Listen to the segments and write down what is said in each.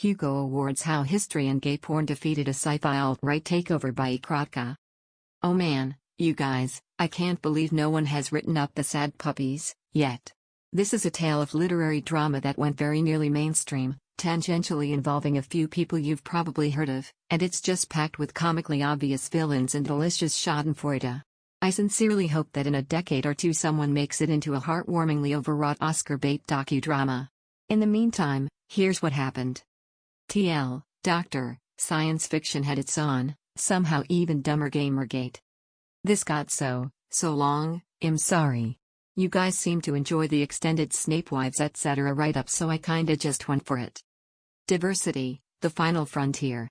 Hugo Awards: How History and Gay Porn Defeated a Sci-Fi Alt-Right Takeover by iikratka. Oh man, you guys, I can't believe no one has written up The Sad Puppies yet. This is a tale of literary drama that went very nearly mainstream, tangentially involving a few people you've probably heard of, and it's just packed with comically obvious villains and delicious schadenfreude. I sincerely hope that in a decade or two someone makes it into a heartwarmingly overwrought Oscar bait docudrama. In the meantime, here's what happened. TL, Dr. Science Fiction had its on, somehow even dumber Gamergate. This got so long, I'm sorry. You guys seem to enjoy the extended Snapewives etc. write-up, so I kinda just went for it. Diversity, the final frontier.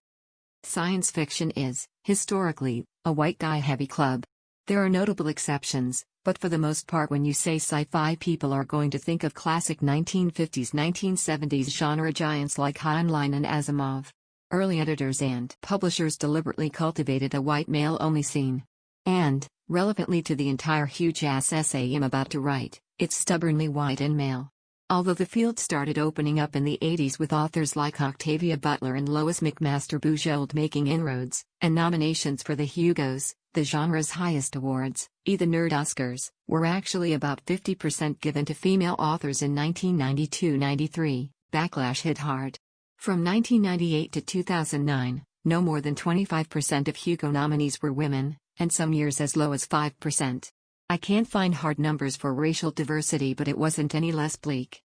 Science fiction is, historically, a white guy-heavy club. There are notable exceptions, but for the most part when you say sci-fi people are going to think of classic 1950s 1970s genre giants like Heinlein and Asimov. Early editors and publishers deliberately cultivated a white male-only scene. And, relevantly to the entire huge-ass essay I'm about to write, it's stubbornly white and male. Although the field started opening up in the 80s with authors like Octavia Butler and Lois McMaster Bujold making inroads, and nominations for the Hugos, the genre's highest awards, the Nerd Oscars, were actually about 50% given to female authors in 1992-93, backlash hit hard. From 1998 to 2009, no more than 25% of Hugo nominees were women, and some years as low as 5%. I can't find hard numbers for racial diversity, but it wasn't any less bleak.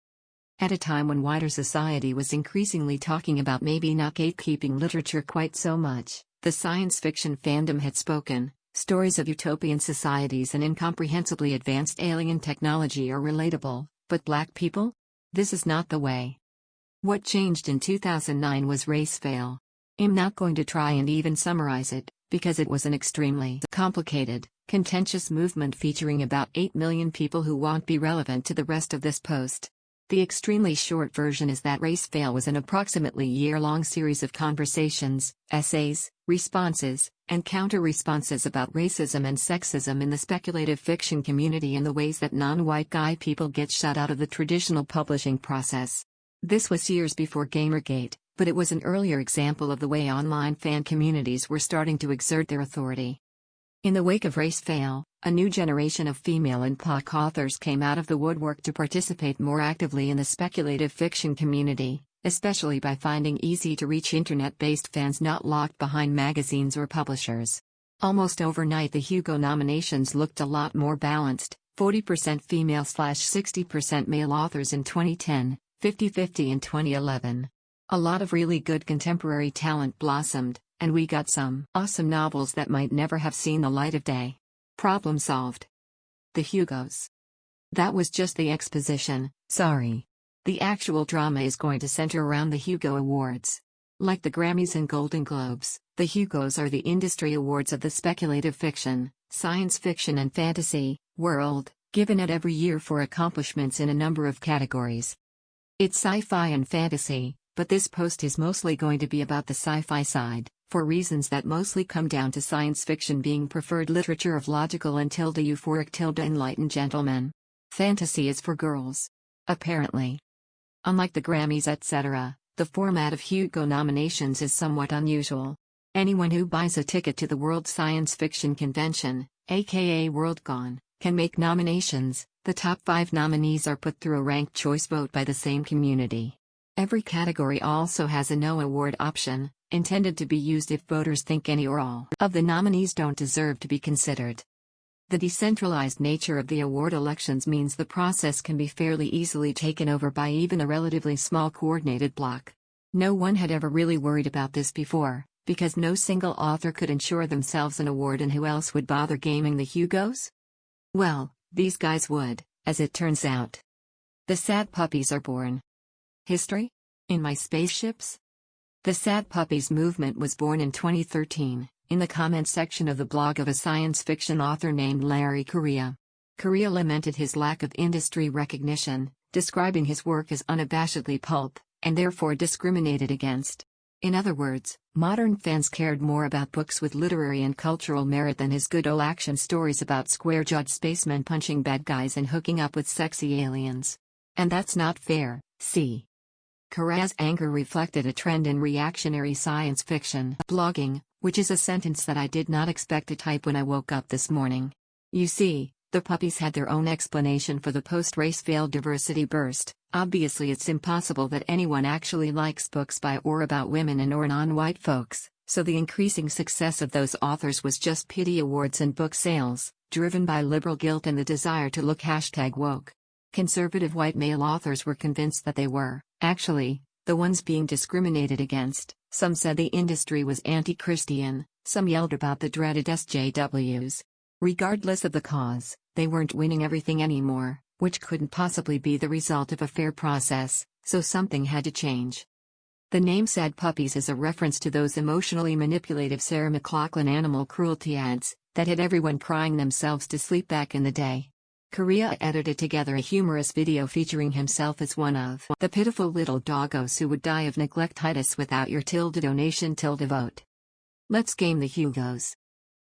At a time when wider society was increasingly talking about maybe not gatekeeping literature quite so much, the science fiction fandom had spoken. Stories of utopian societies and incomprehensibly advanced alien technology are relatable, but black people? This is not the way. What changed in 2009 was race fail. I'm not going to try and even summarize it, because it was an extremely complicated, contentious movement featuring about 8 million people who won't be relevant to the rest of this post. The extremely short version is that race fail was an approximately year-long series of conversations, essays, responses, and counter-responses about racism and sexism in the speculative fiction community and the ways that non-white guy people get shut out of the traditional publishing process. This was years before Gamergate, but it was an earlier example of the way online fan communities were starting to exert their authority. In the wake of race fail, a new generation of female and POC authors came out of the woodwork to participate more actively in the speculative fiction community, especially by finding easy-to-reach internet-based fans not locked behind magazines or publishers. Almost overnight the Hugo nominations looked a lot more balanced, 40% female/60% male authors in 2010, 50-50 in 2011. A lot of really good contemporary talent blossomed, and we got some awesome novels that might never have seen the light of day. Problem solved. The Hugos. That was just the exposition, sorry. The actual drama is going to center around the Hugo Awards. Like the Grammys and Golden Globes, the Hugos are the industry awards of the speculative fiction, science fiction and fantasy world, given out every year for accomplishments in a number of categories. It's sci-fi and fantasy, but this post is mostly going to be about the sci-fi side, for reasons that mostly come down to science fiction being preferred literature of logical and euphoric enlightened gentlemen. Fantasy is for girls. Apparently. Unlike the Grammys etc., the format of Hugo nominations is somewhat unusual. Anyone who buys a ticket to the World Science Fiction Convention, aka Worldcon, can make nominations. The top 5 nominees are put through a ranked choice vote by the same community. Every category also has a no award option, intended to be used if voters think any or all of the nominees don't deserve to be considered. The decentralized nature of the award elections means the process can be fairly easily taken over by even a relatively small coordinated bloc. No one had ever really worried about this before, because no single author could ensure themselves an award, and who else would bother gaming the Hugos? Well, these guys would, as it turns out. The Sad Puppies are born. History? In my spaceships? The Sad Puppies movement was born in 2013, in the comments section of the blog of a science fiction author named Larry Correia. Correia lamented his lack of industry recognition, describing his work as unabashedly pulp, and therefore discriminated against. In other words, modern fans cared more about books with literary and cultural merit than his good old action stories about square-jawed spacemen punching bad guys and hooking up with sexy aliens. And that's not fair, see. Korea's anger reflected a trend in reactionary science fiction blogging, which is a sentence that I did not expect to type when I woke up this morning. You see, the puppies had their own explanation for the post-race veil diversity burst. Obviously it's impossible that anyone actually likes books by or about women and or non-white folks, so the increasing success of those authors was just pity awards and book sales, driven by liberal guilt and the desire to look #woke. Conservative white male authors were convinced that they were, actually, the ones being discriminated against. Some said the industry was anti-Christian, some yelled about the dreaded SJWs. Regardless of the cause, they weren't winning everything anymore, which couldn't possibly be the result of a fair process, so something had to change. The name Sad Puppies is a reference to those emotionally manipulative Sarah McLachlan animal cruelty ads that had everyone crying themselves to sleep back in the day. Korea edited together a humorous video featuring himself as one of the pitiful little doggos who would die of neglectitis without your donation vote. Let's game the Hugos.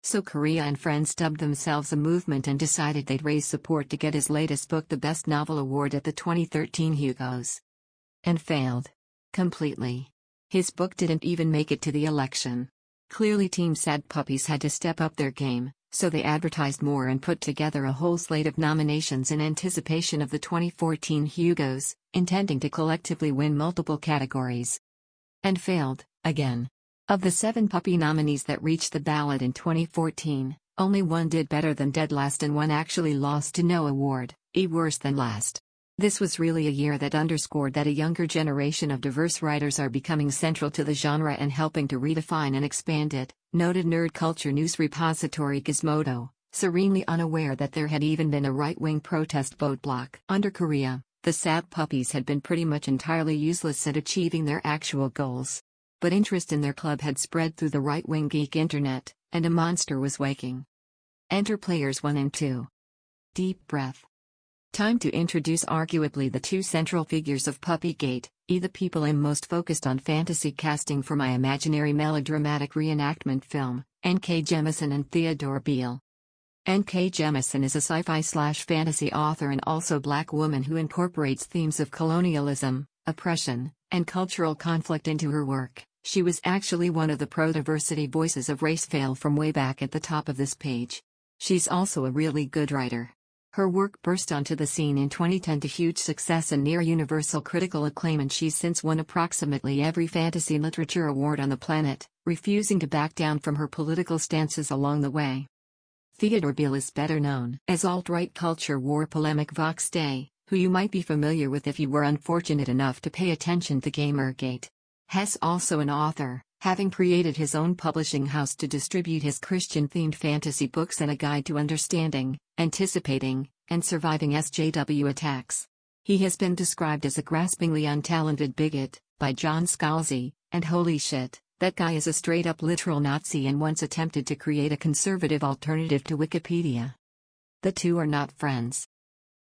So Korea and friends dubbed themselves a movement and decided they'd raise support to get his latest book the Best Novel Award at the 2013 Hugos. And failed. Completely. His book didn't even make it to the election. Clearly Team Sad Puppies had to step up their game, so they advertised more and put together a whole slate of nominations in anticipation of the 2014 Hugos, intending to collectively win multiple categories. And failed, again. Of the 7 puppy nominees that reached the ballot in 2014, only one did better than dead last and one actually lost to no award, worse than last. This was really a year that underscored that a younger generation of diverse writers are becoming central to the genre and helping to redefine and expand it, noted nerd culture news repository Gizmodo, serenely unaware that there had even been a right-wing protest vote bloc. Under Korea, the Sad Puppies had been pretty much entirely useless at achieving their actual goals. But interest in their club had spread through the right-wing geek internet, and a monster was waking. Enter players 1 and 2. Deep breath. Time to introduce arguably the 2 central figures of Puppygate, the people I'm most focused on fantasy casting for my imaginary melodramatic reenactment film, N.K. Jemisin and Theodore Beale. N.K. Jemisin is a sci-fi/fantasy author and also Black woman who incorporates themes of colonialism, oppression, and cultural conflict into her work. She was actually one of the pro-diversity voices of race veil from way back at the top of this page. She's also a really good writer. Her work burst onto the scene in 2010 to huge success and near-universal critical acclaim, and she's since won approximately every fantasy literature award on the planet, refusing to back down from her political stances along the way. Theodore Beale is better known as alt-right culture war polemic Vox Day, who you might be familiar with if you were unfortunate enough to pay attention to Gamergate. Hess also an author, having created his own publishing house to distribute his Christian-themed fantasy books and a guide to understanding, anticipating, and surviving SJW attacks. He has been described as a graspingly untalented bigot by John Scalzi, and holy shit, that guy is a straight-up literal Nazi and once attempted to create a conservative alternative to Wikipedia. The two are not friends.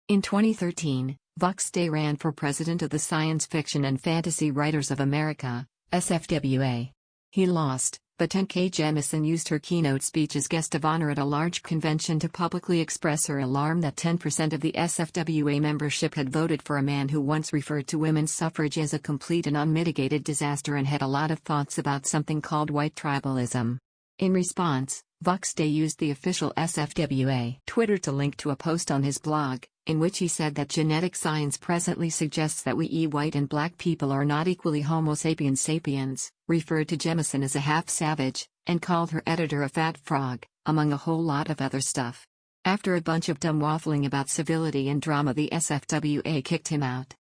In 2013, Vox Day ran for president of the Science Fiction and Fantasy Writers of America, SFWA. He lost, but N.K. Jemisin used her keynote speech as guest of honor at a large convention to publicly express her alarm that 10% of the SFWA membership had voted for a man who once referred to women's suffrage as a complete and unmitigated disaster and had a lot of thoughts about something called white tribalism. In response, Vox Day used the official SFWA Twitter to link to a post on his blog, in which he said that genetic science presently suggests that we white and black people are not equally Homo sapiens sapiens, referred to Jemisin as a half-savage, and called her editor a fat frog, among a whole lot of other stuff. After a bunch of dumb waffling about civility and drama, the SFWA kicked him out.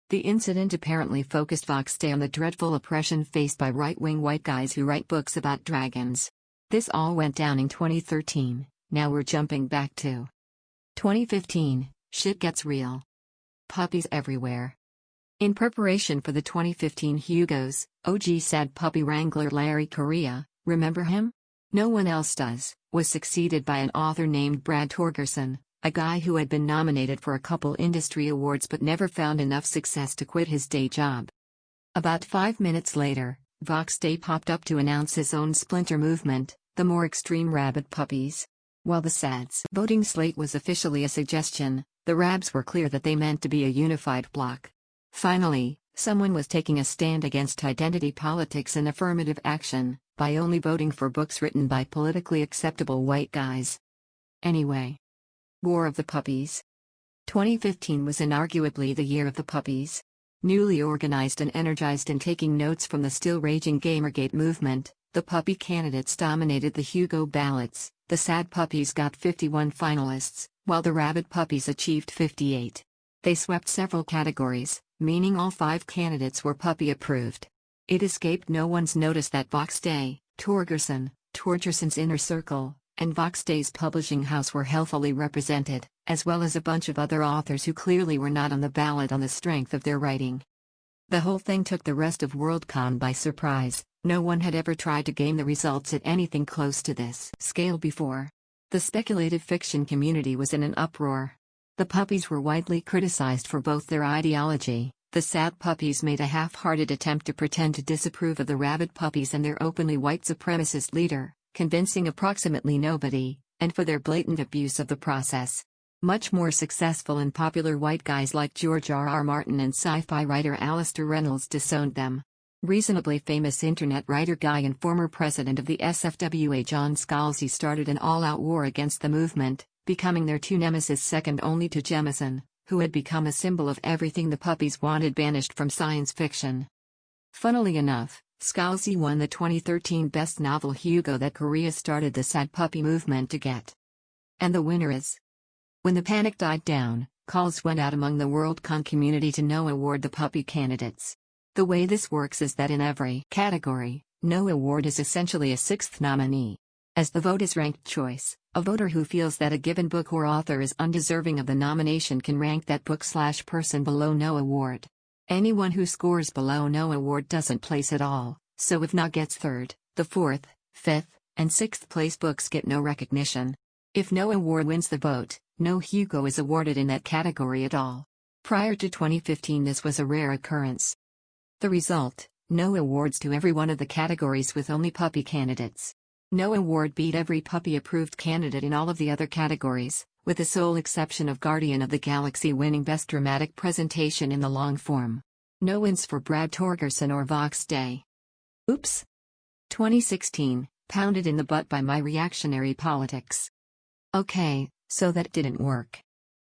The incident apparently focused Vox Day on the dreadful oppression faced by right-wing white guys who write books about dragons. This all went down in 2013, now we're jumping back to 2015, shit gets real. Puppies everywhere. In preparation for the 2015 Hugos, OG Sad Puppy Wrangler Larry Correa, remember him? No one else does, was succeeded by an author named Brad Torgerson, a guy who had been nominated for a couple industry awards but never found enough success to quit his day job. About 5 minutes later, Vox Day popped up to announce his own splinter movement, the more extreme Rabid Puppies. While the SAD's voting slate was officially a suggestion, the Rabs were clear that they meant to be a unified bloc. Finally, Someone was taking a stand against identity politics and affirmative action, by only voting for books written by politically acceptable white guys. Anyway. War of the Puppies. 2015 was inarguably the year of the puppies. Newly organized and energized and taking notes from the still-raging Gamergate movement, the puppy candidates dominated the Hugo ballots. The sad puppies got 51 finalists, while the rabid puppies achieved 58. They swept several categories, meaning all 5 candidates were puppy-approved. It escaped no one's notice that Vox Day, Torgerson's Inner Circle, and Vox Day's publishing house were healthily represented, as well as a bunch of other authors who clearly were not on the ballot on the strength of their writing. The whole thing took the rest of Worldcon by surprise. No one had ever tried to game the results at anything close to this scale before. The speculative fiction community was in an uproar. The puppies were widely criticized for both their ideology. The sad puppies made a half-hearted attempt to pretend to disapprove of the rabid puppies and their openly white supremacist leader, convincing approximately nobody, and for their blatant abuse of the process. Much more successful and popular white guys like George R.R. Martin and sci-fi writer Alastair Reynolds disowned them. Reasonably famous internet writer guy and former president of the SFWA John Scalzi started an all-out war against the movement, becoming their true nemesis second only to Jemison, who had become a symbol of everything the puppies wanted banished from science fiction. Funnily enough, Scalzi won the 2013 Best Novel Hugo that Korea started the sad puppy movement to get. And the winner is... When the panic died down, calls went out among the Worldcon community to no award the puppy candidates. The way this works is that in every category, no award is essentially a 6th nominee. As the vote is ranked choice, a voter who feels that a given book or author is undeserving of the nomination can rank that book/person below no award. Anyone who scores below no award doesn't place at all, so if no gets 3rd, the 4th, 5th, and 6th place books get no recognition. If no award wins the vote, no Hugo is awarded in that category at all. Prior to 2015 this was a rare occurrence. The result, no awards to every one of the categories with only puppy candidates. No award beat every puppy-approved candidate in all of the other categories, with the sole exception of Guardian of the Galaxy winning Best Dramatic Presentation in the long form. No wins for Brad Torgerson or Vox Day. Oops. 2016, pounded in the butt by my reactionary politics. Okay, so that didn't work.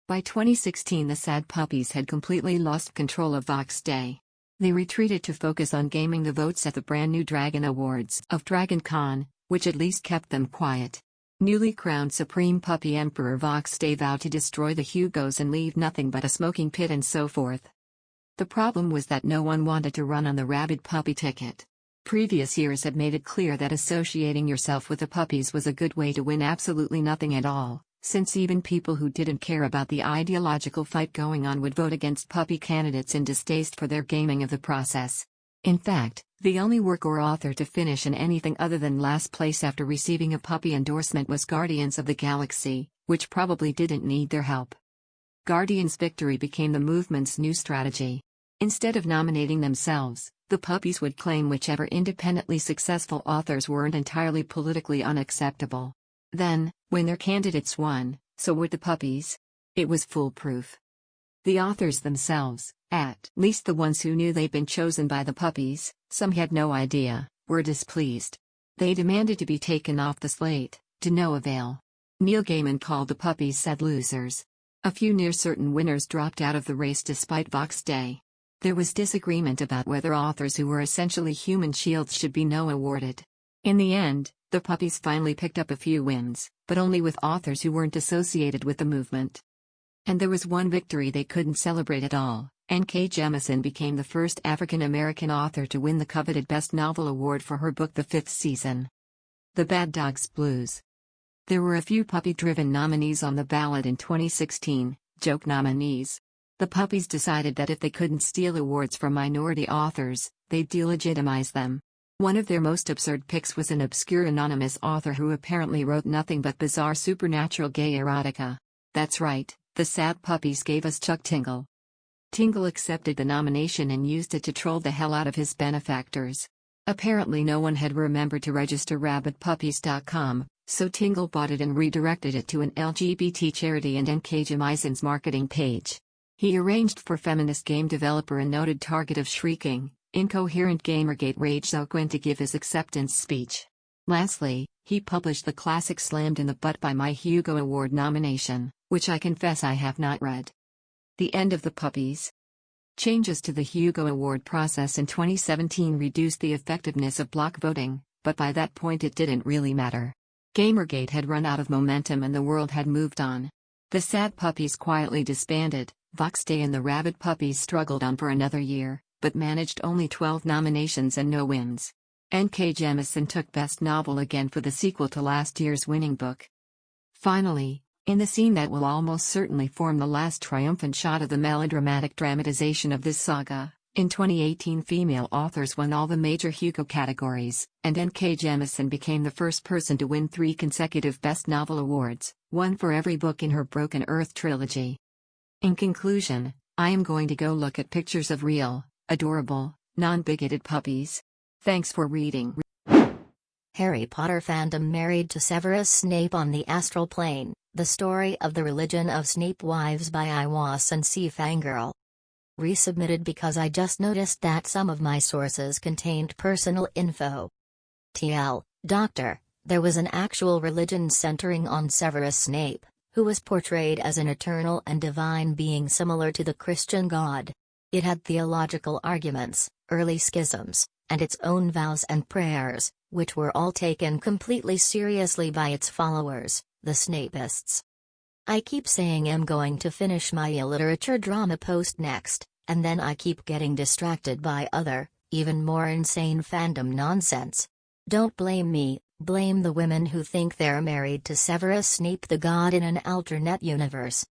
By 2016 the sad puppies had completely lost control of Vox Day. They retreated to focus on gaming the votes at the brand new Dragon Awards of DragonCon, which at least kept them quiet. Newly crowned Supreme Puppy Emperor Vox Day vowed to destroy the Hugos and leave nothing but a smoking pit and so forth. The problem was that no one wanted to run on the rabid puppy ticket. Previous years had made it clear that associating yourself with the puppies was a good way to win absolutely nothing at all, since even people who didn't care about the ideological fight going on would vote against puppy candidates in distaste for their gaming of the process. In fact, the only work or author to finish in anything other than last place after receiving a puppy endorsement was Guardians of the Galaxy, which probably didn't need their help. Guardians' victory became the movement's new strategy. Instead of nominating themselves, the puppies would claim whichever independently successful authors weren't entirely politically unacceptable. Then, when their candidates won, so would the puppies. It was foolproof. The authors themselves, at least the ones who knew they'd been chosen by the puppies, some had no idea, were displeased. They demanded to be taken off the slate, to no avail. Neil Gaiman called the puppies sad losers. A few near-certain winners dropped out of the race despite Vox Day. There was disagreement about whether authors who were essentially human shields should be no awarded. In the end, the puppies finally picked up a few wins, but only with authors who weren't associated with the movement. And there was one victory they couldn't celebrate at all. N.K. Jemisin became the first African-American author to win the coveted Best Novel Award for her book The Fifth Season. The Bad Dogs Blues. There were a few puppy-driven nominees on the ballot in 2016, joke nominees. The puppies decided that if they couldn't steal awards from minority authors, they'd delegitimize them. One of their most absurd picks was an obscure anonymous author who apparently wrote nothing but bizarre supernatural gay erotica. That's right, the sad puppies gave us Chuck Tingle. Tingle accepted the nomination and used it to troll the hell out of his benefactors. Apparently no one had remembered to register rabidpuppies.com, so Tingle bought it and redirected it to an LGBT charity and N.K. Jemisin's marketing page. He arranged for feminist game developer and noted target of shrieking, incoherent Gamergate Rage Zoquin to give his acceptance speech. Lastly, he published the classic Slammed in the Butt by My Hugo Award nomination, which I confess I have not read. The end of the puppies. Changes to the Hugo Award process in 2017 reduced the effectiveness of block voting, but by that point it didn't really matter. Gamergate had run out of momentum and the world had moved on. The sad puppies quietly disbanded. Vox Day and the rabid puppies struggled on for another year, but managed only 12 nominations and no wins. N.K. Jemisin took Best Novel again for the sequel to last year's winning book. Finally, in the scene that will almost certainly form the last triumphant shot of the melodramatic dramatization of this saga, in 2018 female authors won all the major Hugo categories, and N.K. Jemisin became the first person to win 3 consecutive Best Novel awards, one for every book in her Broken Earth trilogy. In conclusion, I am going to go look at pictures of real, adorable, non-bigoted puppies. Thanks for reading. Harry Potter fandom married to Severus Snape on the Astral Plane, the story of the religion of Snapewives by iwasonceafangirl. Resubmitted because I just noticed that some of my sources contained personal info. TL, Doctor, there was an actual religion centering on Severus Snape, who was portrayed as an eternal and divine being similar to the Christian God. It had theological arguments, early schisms, and its own vows and prayers, which were all taken completely seriously by its followers, the Snapists. I keep saying I'm going to finish my literature drama post next, and then I keep getting distracted by other, even more insane fandom nonsense. Don't blame me, blame the women who think they're married to Severus Snape the god in an alternate universe.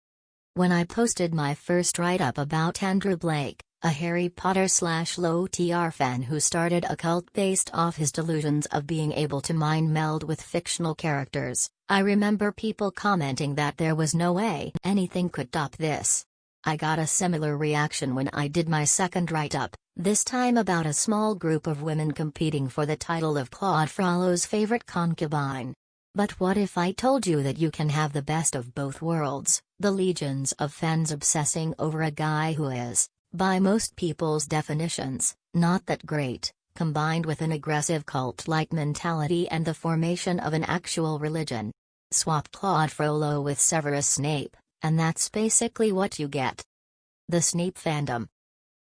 When I posted my first write-up about Andrew Blake, a Harry Potter/low TR fan who started a cult based off his delusions of being able to mind meld with fictional characters, I remember people commenting that there was no way anything could top this. I got a similar reaction when I did my second write-up, this time about a small group of women competing for the title of Claude Frollo's favorite concubine. But what if I told you that you can have the best of both worlds, the legions of fans obsessing over a guy who is, by most people's definitions, not that great, combined with an aggressive cult-like mentality and the formation of an actual religion. Swap Claude Frollo with Severus Snape, and that's basically what you get. The Snape fandom.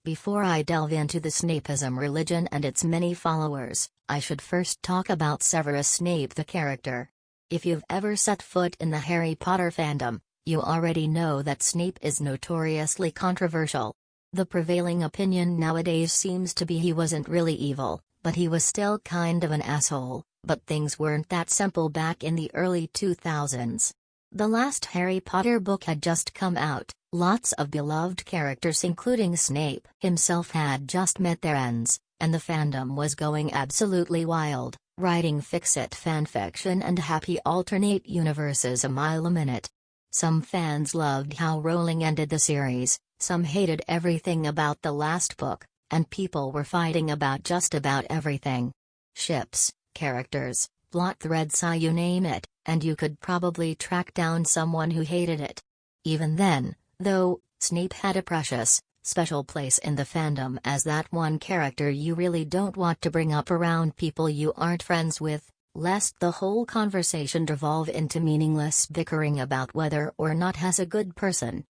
Before I delve into the Snapeism religion and its many followers, I should first talk about Severus Snape the character. If you've ever set foot in the Harry Potter fandom, you already know that Snape is notoriously controversial. The prevailing opinion nowadays seems to be he wasn't really evil, but he was still kind of an asshole, but things weren't that simple back in the early 2000s. The last Harry Potter book had just come out, lots of beloved characters including Snape himself had just met their ends, and the fandom was going absolutely wild, writing fix-it fanfiction and happy alternate universes a mile a minute. Some fans loved how Rowling ended the series, some hated everything about the last book, and people were fighting about just about everything. Ships, characters, plot threads, you name it, and you could probably track down someone who hated it. Even then, though, Snape had a precious, special place in the fandom as that one character you really don't want to bring up around people you aren't friends with, lest the whole conversation devolve into meaningless bickering about whether or not he's a good person.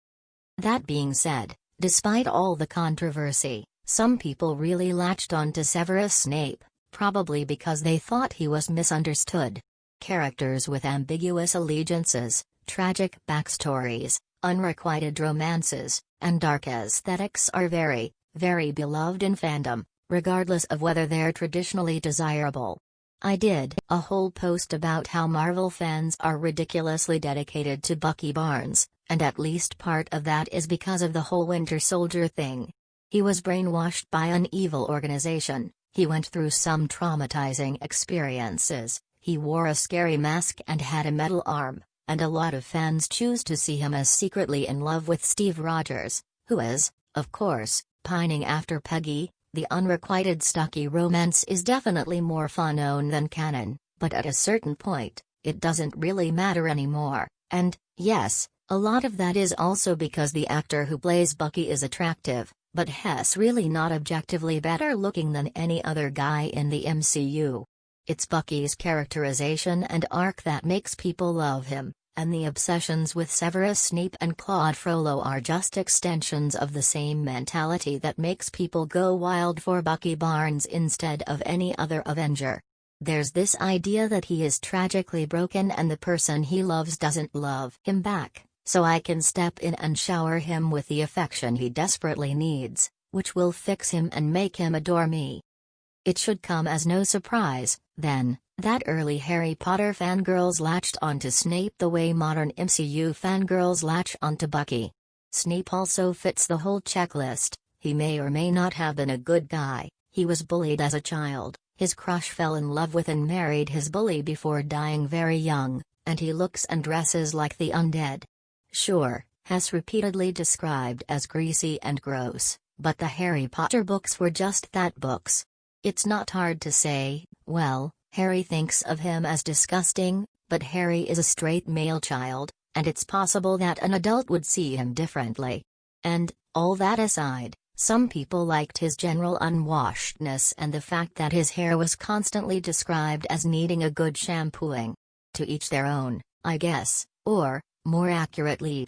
That being said, despite all the controversy, some people really latched on to Severus Snape, probably because they thought he was misunderstood. Characters with ambiguous allegiances, tragic backstories, unrequited romances, and dark aesthetics are very, very beloved in fandom, regardless of whether they're traditionally desirable. I did a whole post about how Marvel fans are ridiculously dedicated to Bucky Barnes, and at least part of that is because of the whole Winter Soldier thing. He was brainwashed by an evil organization, he went through some traumatizing experiences, he wore a scary mask and had a metal arm, and a lot of fans choose to see him as secretly in love with Steve Rogers, who is, of course, pining after Peggy. The unrequited stocky romance is definitely more fun-known than canon, but at a certain point, it doesn't really matter anymore, and, yes, A lot of that is also because the actor who plays Bucky is attractive, but he's really not objectively better looking than any other guy in the MCU. It's Bucky's characterization and arc that makes people love him, and the obsessions with Severus Snape and Claude Frollo are just extensions of the same mentality that makes people go wild for Bucky Barnes instead of any other Avenger. There's this idea that he is tragically broken and the person he loves doesn't love him back, so I can step in and shower him with the affection he desperately needs, which will fix him and make him adore me. It should come as no surprise, then, that early Harry Potter fangirls latched onto Snape the way modern MCU fangirls latch onto Bucky. Snape also fits the whole checklist. He may or may not have been a good guy, he was bullied as a child, his crush fell in love with and married his bully before dying very young, and he looks and dresses like the undead. Sure, has repeatedly described as greasy and gross, but the Harry Potter books were just that, books. It's not hard to say, well, Harry thinks of him as disgusting, but Harry is a straight male child, and it's possible that an adult would see him differently. And, all that aside, some people liked his general unwashedness and the fact that his hair was constantly described as needing a good shampooing. To each their own, I guess, or, more accurately,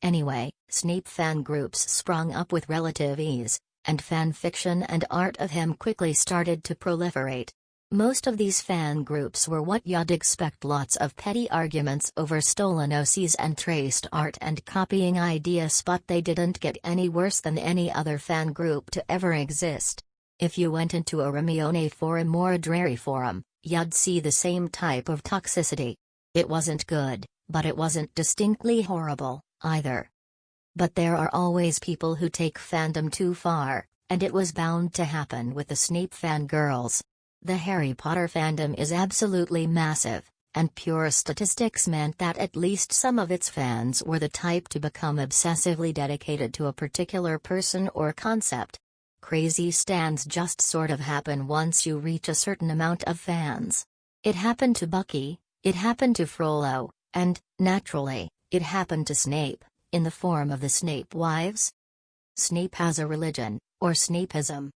anyway, Snape fan groups sprung up with relative ease, and fan fiction and art of him quickly started to proliferate. Most of these fan groups were what you'd expect, lots of petty arguments over stolen OCs and traced art and copying ideas, but they didn't get any worse than any other fan group to ever exist. If you went into a Hermione forum or a Drarry forum, you'd see the same type of toxicity. It wasn't good, but it wasn't distinctly horrible, either. But there are always people who take fandom too far, and it was bound to happen with the Snape fangirls. The Harry Potter fandom is absolutely massive, and pure statistics meant that at least some of its fans were the type to become obsessively dedicated to a particular person or concept. Crazy stans just sort of happen once you reach a certain amount of fans. It happened to Bucky, it happened to Frollo, and, naturally, it happened to Snape, in the form of the Snapewives. Snape has a religion, or Snapeism.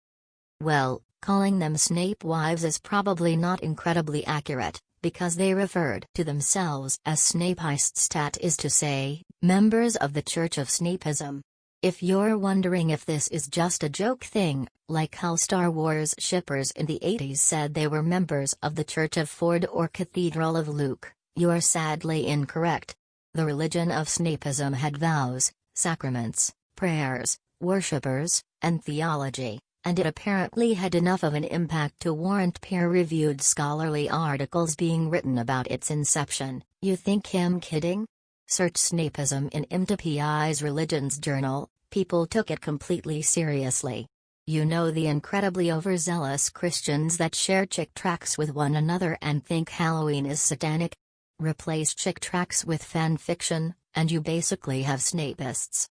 Well, calling them Snapewives is probably not incredibly accurate, because they referred to themselves as Snapeists, that is to say, members of the Church of Snapeism. If you're wondering if this is just a joke thing, like how Star Wars shippers in the 80s said they were members of the Church of Ford or Cathedral of Luke, you're sadly incorrect. The religion of Snapeism had vows, sacraments, prayers, worshippers, and theology, and it apparently had enough of an impact to warrant peer-reviewed scholarly articles being written about its inception. You think him kidding? Search Snapeism in IMDb's Religions Journal. People took it completely seriously. You know, the incredibly overzealous Christians that share chick tracts with one another and think Halloween is satanic? Replace chick tracts with fan fiction, and you basically have Snapeists.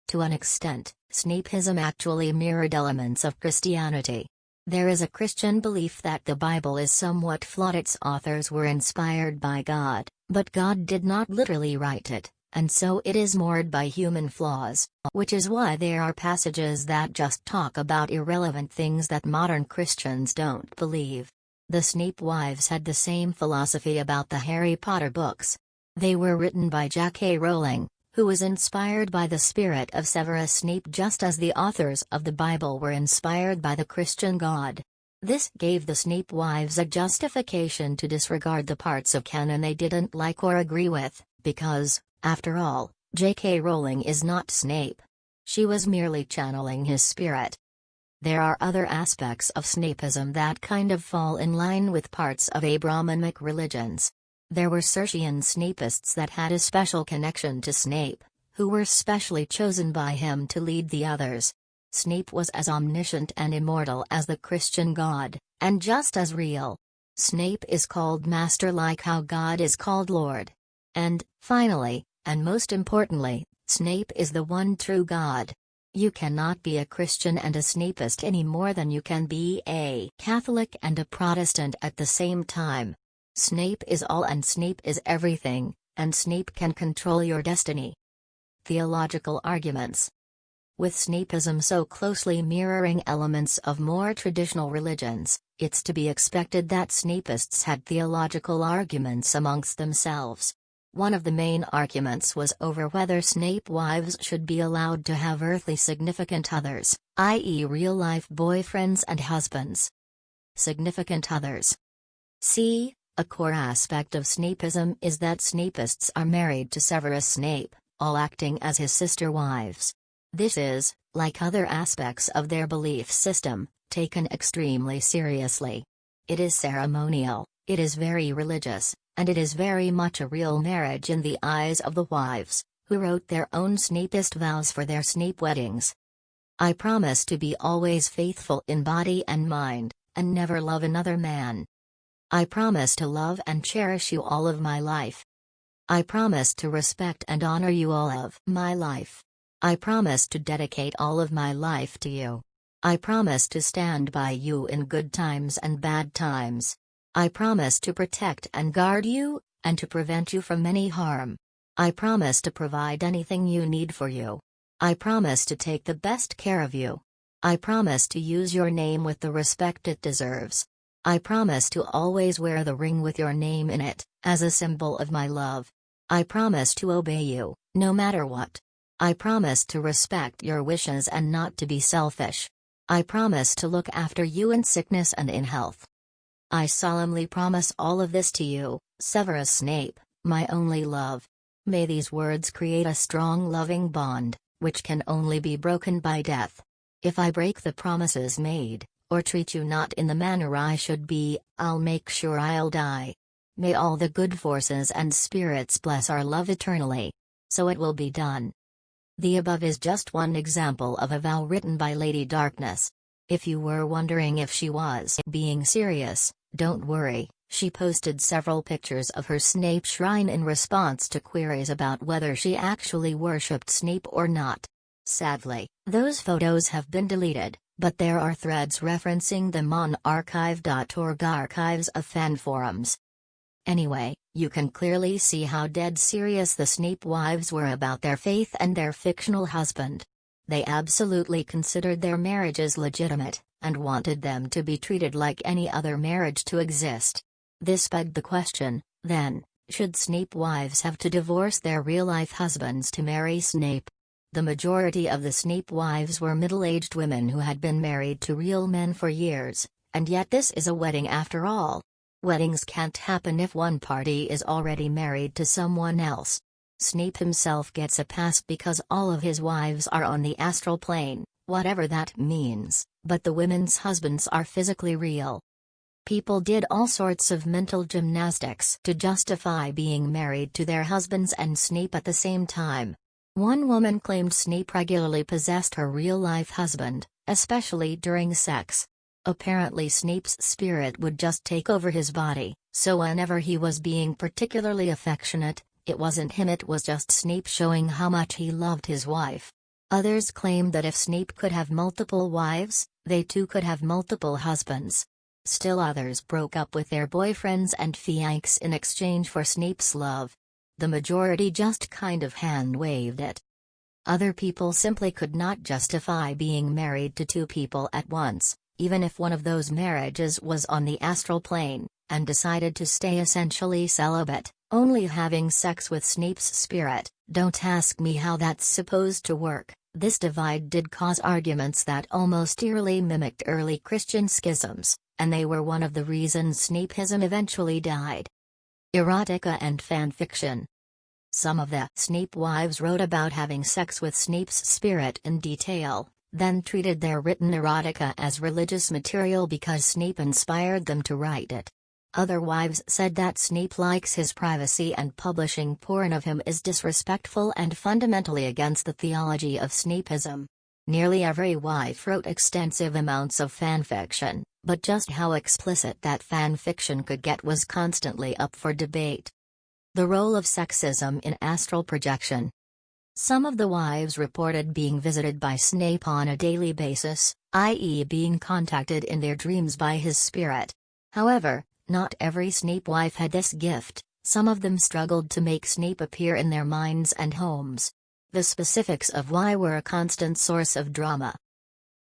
To an extent, Snapeism actually mirrored elements of Christianity. There is a Christian belief that the Bible is somewhat flawed. Its authors were inspired by God, but God did not literally write it, and so it is marred by human flaws, which is why there are passages that just talk about irrelevant things that modern Christians don't believe. The Snapewives had the same philosophy about the Harry Potter books. They were written by J.K. Rowling, who was inspired by the spirit of Severus Snape just as the authors of the Bible were inspired by the Christian God. This gave the Snapewives a justification to disregard the parts of canon they didn't like or agree with, because, after all, J.K. Rowling is not Snape. She was merely channeling his spirit. There are other aspects of Snapeism that kind of fall in line with parts of Abrahamic religions. There were Circean Snapeists that had a special connection to Snape, who were specially chosen by him to lead the others. Snape was as omniscient and immortal as the Christian God, and just as real. Snape is called Master like how God is called Lord. And, finally, and most importantly, Snape is the one true God. You cannot be a Christian and a Snapeist any more than you can be a Catholic and a Protestant at the same time. Snape is all and Snape is everything, and Snape can control your destiny. Theological arguments. With Snapeism so closely mirroring elements of more traditional religions, it's to be expected that Snapeists had theological arguments amongst themselves. One of the main arguments was over whether Snapewives should be allowed to have earthly significant others, i.e. real-life boyfriends and husbands. Significant others. C. A core aspect of Snapeism is that Snapeists are married to Severus Snape, all acting as his sister wives. This is, like other aspects of their belief system, taken extremely seriously. It is ceremonial, it is very religious, and it is very much a real marriage in the eyes of the wives, who wrote their own Snapeist vows for their Snape weddings. I promise to be always faithful in body and mind, and never love another man. I promise to love and cherish you all of my life. I promise to respect and honor you all of my life. I promise to dedicate all of my life to you. I promise to stand by you in good times and bad times. I promise to protect and guard you, and to prevent you from any harm. I promise to provide anything you need for you. I promise to take the best care of you. I promise to use your name with the respect it deserves. I promise to always wear the ring with your name in it, as a symbol of my love. I promise to obey you, no matter what. I promise to respect your wishes and not to be selfish. I promise to look after you in sickness and in health. I solemnly promise all of this to you, Severus Snape, my only love. May these words create a strong loving bond, which can only be broken by death. If I break the promises made, or treat you not in the manner I should be, I'll make sure I'll die. May all the good forces and spirits bless our love eternally. So it will be done. The above is just one example of a vow written by Lady Darkness. If you were wondering if she was being serious, don't worry, she posted several pictures of her Snape shrine in response to queries about whether she actually worshipped Snape or not. Sadly, those photos have been deleted, but there are threads referencing them on archive.org archives of fan forums. Anyway, you can clearly see how dead serious the Snapewives were about their faith and their fictional husband. They absolutely considered their marriages legitimate, and wanted them to be treated like any other marriage to exist. This begged the question, then, should Snapewives have to divorce their real-life husbands to marry Snape? The majority of the Snapewives were middle-aged women who had been married to real men for years, and yet this is a wedding after all. Weddings can't happen if one party is already married to someone else. Snape himself gets a pass because all of his wives are on the astral plane, whatever that means, but the women's husbands are physically real. People did all sorts of mental gymnastics to justify being married to their husbands and Snape at the same time. One woman claimed Snape regularly possessed her real-life husband, especially during sex. Apparently Snape's spirit would just take over his body, so whenever he was being particularly affectionate, it wasn't him, it was just Snape showing how much he loved his wife. Others claimed that if Snape could have multiple wives, they too could have multiple husbands. Still others broke up with their boyfriends and fiancés in exchange for Snape's love. The majority just kind of hand-waved it. Other people simply could not justify being married to two people at once, even if one of those marriages was on the astral plane, and decided to stay essentially celibate, only having sex with Snape's spirit. Don't ask me how that's supposed to work. This divide did cause arguments that almost eerily mimicked early Christian schisms, and they were one of the reasons Snapeism eventually died. Erotica and fanfiction. Some of the Snapewives wrote about having sex with Snape's spirit in detail, then treated their written erotica as religious material because Snape inspired them to write it. Other wives said that Snape likes his privacy and publishing porn of him is disrespectful and fundamentally against the theology of Snapeism. Nearly every wife wrote extensive amounts of fanfiction, but just how explicit that fanfiction could get was constantly up for debate. The role of sexism in astral projection. Some of the wives reported being visited by Snape on a daily basis, i.e. being contacted in their dreams by his spirit. However, not every Snapewife had this gift, Some of them struggled to make Snape appear in their minds and homes. The specifics of why were a constant source of drama.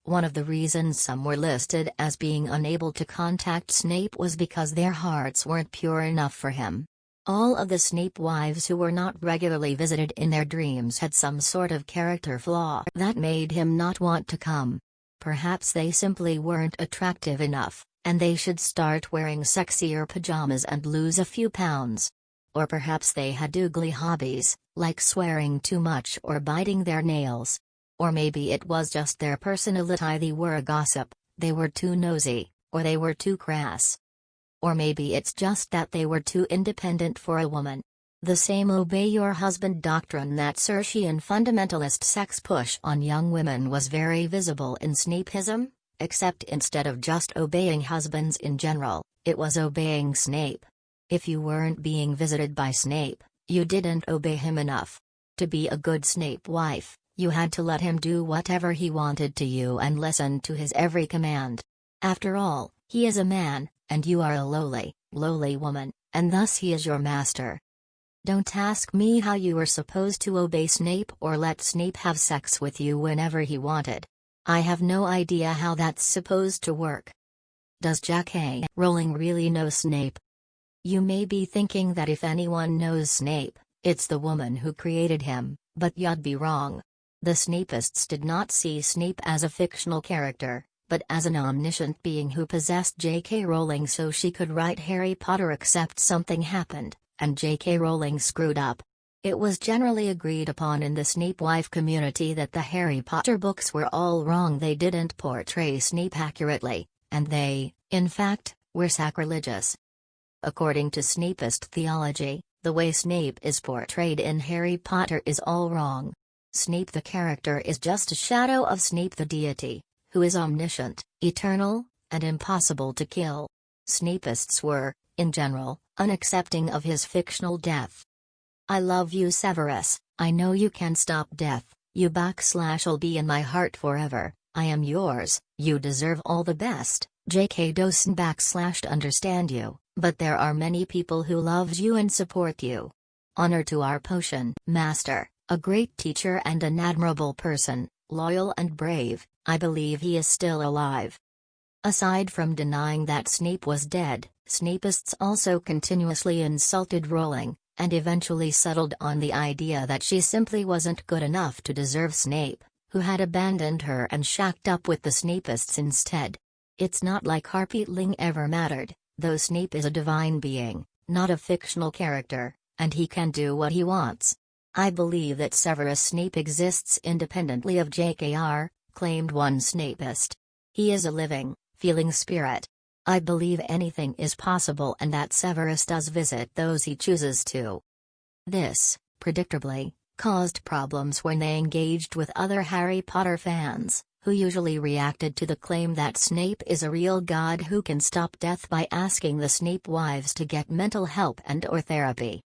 One of the reasons some were listed as being unable to contact Snape was because their hearts weren't pure enough for him. All of the Snapewives who were not regularly visited in their dreams had some sort of character flaw that made him not want to come. Perhaps they simply weren't attractive enough, and they should start wearing sexier pajamas and lose a few pounds. Or perhaps they had ugly hobbies, like swearing too much or biting their nails. Or maybe it was just their personality, they were a gossip, they were too nosy, or they were too crass. Or maybe it's just that they were too independent for a woman. The same obey your husband doctrine that Circean fundamentalist sex push on young women was very visible in Snapeism, except instead of just obeying husbands in general, it was obeying Snape. If you weren't being visited by Snape, you didn't obey him enough. To be a good Snape wife, you had to let him do whatever he wanted to you and listen to his every command. After all, he is a man, and you are a lowly woman, and thus he is your master. Don't ask me how you were supposed to obey Snape or let Snape have sex with you whenever he wanted. I have no idea how that's supposed to work. Does J.K. Rowling really know Snape? You may be thinking that if anyone knows Snape, it's the woman who created him, but you'd be wrong. The Snapeists did not see Snape as a fictional character, but as an omniscient being who possessed J.K. Rowling so she could write Harry Potter, except something happened, and J.K. Rowling screwed up. It was generally agreed upon in the Snapewife community that the Harry Potter books were all wrong. They didn't portray Snape accurately, and they, in fact, were sacrilegious. According to Snapeist theology, the way Snape is portrayed in Harry Potter is all wrong. Snape the character is just a shadow of Snape the deity, who is omniscient, eternal, and impossible to kill. Snapeists were, in general, unaccepting of his fictional death. I love you, Severus, I know you can stop death, you/'ll be in my heart forever, I am yours, you deserve all the best, J.K. doesn't /understand you, but there are many people who loves you and support you. Honor to our potion master, a great teacher and an admirable person, loyal and brave, I believe he is still alive. Aside from denying that Snape was dead, Snapeists also continuously insulted Rowling, and eventually settled on the idea that she simply wasn't good enough to deserve Snape, who had abandoned her and shacked up with the Snapeists instead. It's not like Harpeetling ever mattered, though Snape is a divine being, not a fictional character, and he can do what he wants. I believe that Severus Snape exists independently of J.K.R., claimed one Snapeist. He is a living, feeling spirit. I believe anything is possible and that Severus does visit those he chooses to. This, predictably, caused problems when they engaged with other Harry Potter fans, who usually reacted to the claim that Snape is a real god who can stop death by asking the Snapewives to get mental help and/or therapy.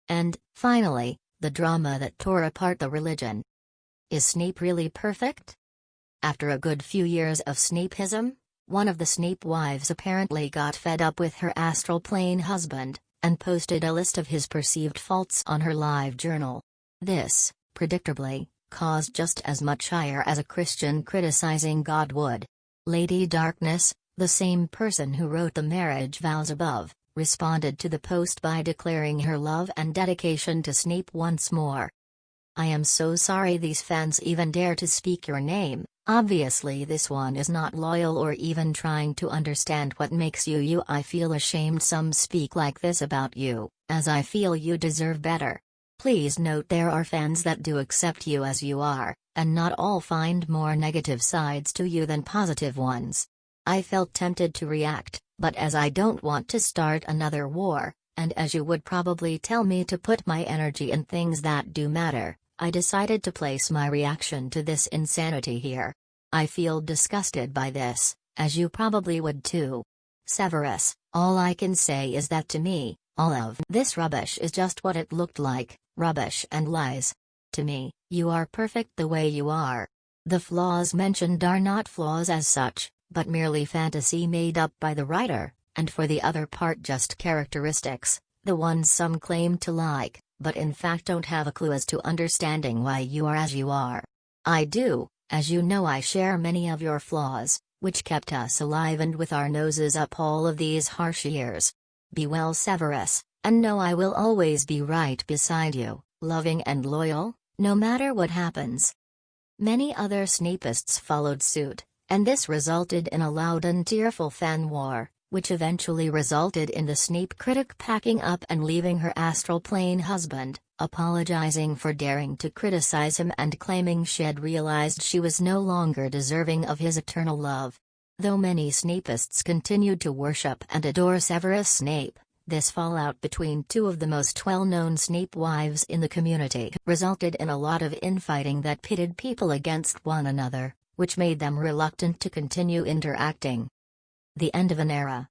And, finally, the drama that tore apart the religion. Is Snape really perfect? After a good few years of Snapeism, one of the Snapewives apparently got fed up with her astral plane husband, and posted a list of his perceived faults on her live journal. This, predictably, caused just as much ire as a Christian criticizing God would. Lady Darkness, the same person who wrote the marriage vows above, responded to the post by declaring her love and dedication to Snape once more. I am so sorry these fans even dare to speak your name. Obviously this one is not loyal or even trying to understand what makes you you. I feel ashamed some speak like this about you, as I feel you deserve better. Please note there are fans that do accept you as you are, and not all find more negative sides to you than positive ones. I felt tempted to react, but as I don't want to start another war, and as you would probably tell me to put my energy in things that do matter, I decided to place my reaction to this insanity here. I feel disgusted by this, as you probably would too. Severus, all I can say is that to me, all of this rubbish is just what it looked like, rubbish and lies. To me, you are perfect the way you are. The flaws mentioned are not flaws as such, but merely fantasy made up by the writer, and for the other part just characteristics, The ones some claim to like, but in fact don't have a clue as to understanding why you are as you are. I do, as you know I share many of your flaws, which kept us alive and with our noses up all of these harsh years. Be well, Severus, and know I will always be right beside you, loving and loyal, no matter what happens. Many other Snapists followed suit, and this resulted in a loud and tearful fan war, which eventually resulted in the Snape critic packing up and leaving her astral plane husband, apologizing for daring to criticize him and claiming she had realized she was no longer deserving of his eternal love. Though many Snapists continued to worship and adore Severus Snape, this fallout between two of the most well-known Snapewives in the community resulted in a lot of infighting that pitted people against one another, which made them reluctant to continue interacting. The end of an era.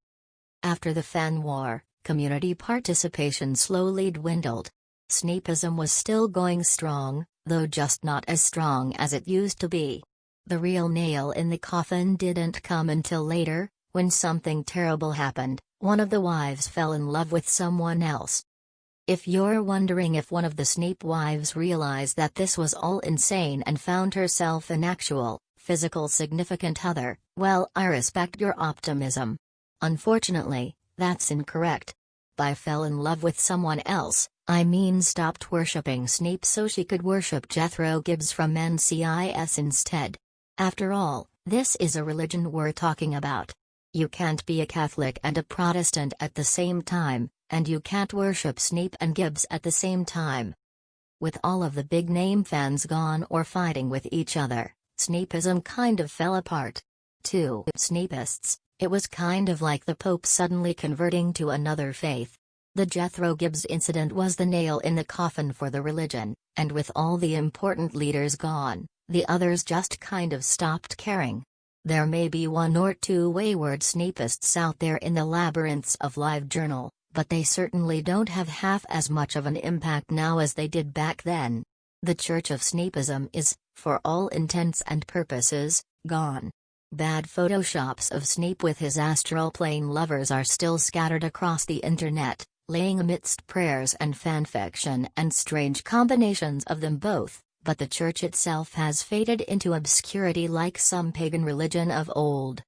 After the fan war, community participation slowly dwindled. Snapeism was still going strong, though just not as strong as it used to be. The real nail in the coffin didn't come until later, when something terrible happened. One of the wives fell in love with someone else. If you're wondering if one of the Snapewives realized that this was all insane and found herself an actual, physical significant other, well, I respect your optimism. Unfortunately, that's incorrect. By fell in love with someone else, I mean stopped worshipping Snape so she could worship Jethro Gibbs from NCIS instead. After all, this is a religion we're talking about. You can't be a Catholic and a Protestant at the same time, and you can't worship Snape and Gibbs at the same time. With all of the big-name fans gone or fighting with each other, Snapeism kind of fell apart. To Snapeists, it was kind of like the Pope suddenly converting to another faith. The Jethro Gibbs incident was the nail in the coffin for the religion, and with all the important leaders gone, the others just kind of stopped caring. There may be one or two wayward Snapeists out there in the labyrinths of LiveJournal, but they certainly don't have half as much of an impact now as they did back then. The Church of Snapeism is, for all intents and purposes, gone. Bad photoshops of Snape with his astral plane lovers are still scattered across the internet, laying amidst prayers and fanfiction and strange combinations of them both. But the church itself has faded into obscurity like some pagan religion of old.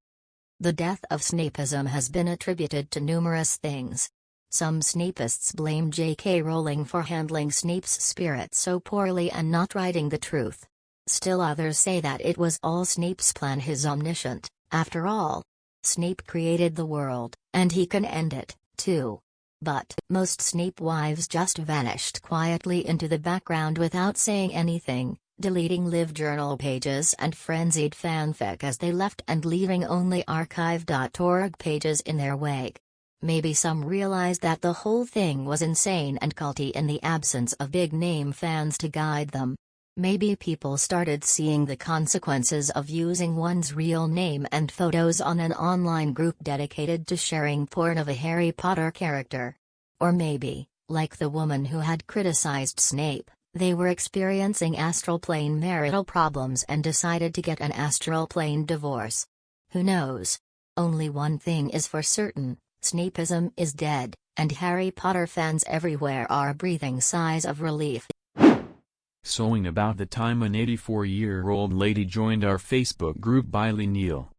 The death of Snapeism has been attributed to numerous things. Some Snapeists blame J.K. Rowling for handling Snape's spirit so poorly and not writing the truth. Still others say that it was all Snape's plan. He's omniscient, after all. Snape created the world, and he can end it, too. But most Snapewives just vanished quietly into the background without saying anything, deleting LiveJournal pages and frenzied fanfic as they left and leaving only archive.org pages in their wake. Maybe some realized that the whole thing was insane and culty in the absence of big-name fans to guide them. Maybe people started seeing the consequences of using one's real name and photos on an online group dedicated to sharing porn of a Harry Potter character. Or maybe, like the woman who had criticized Snape, they were experiencing astral plane marital problems and decided to get an astral plane divorce. Who knows? Only one thing is for certain, Snapeism is dead, and Harry Potter fans everywhere are breathing sighs of relief. Sewing about the time an 84-year-old lady joined our Facebook group by laeneal.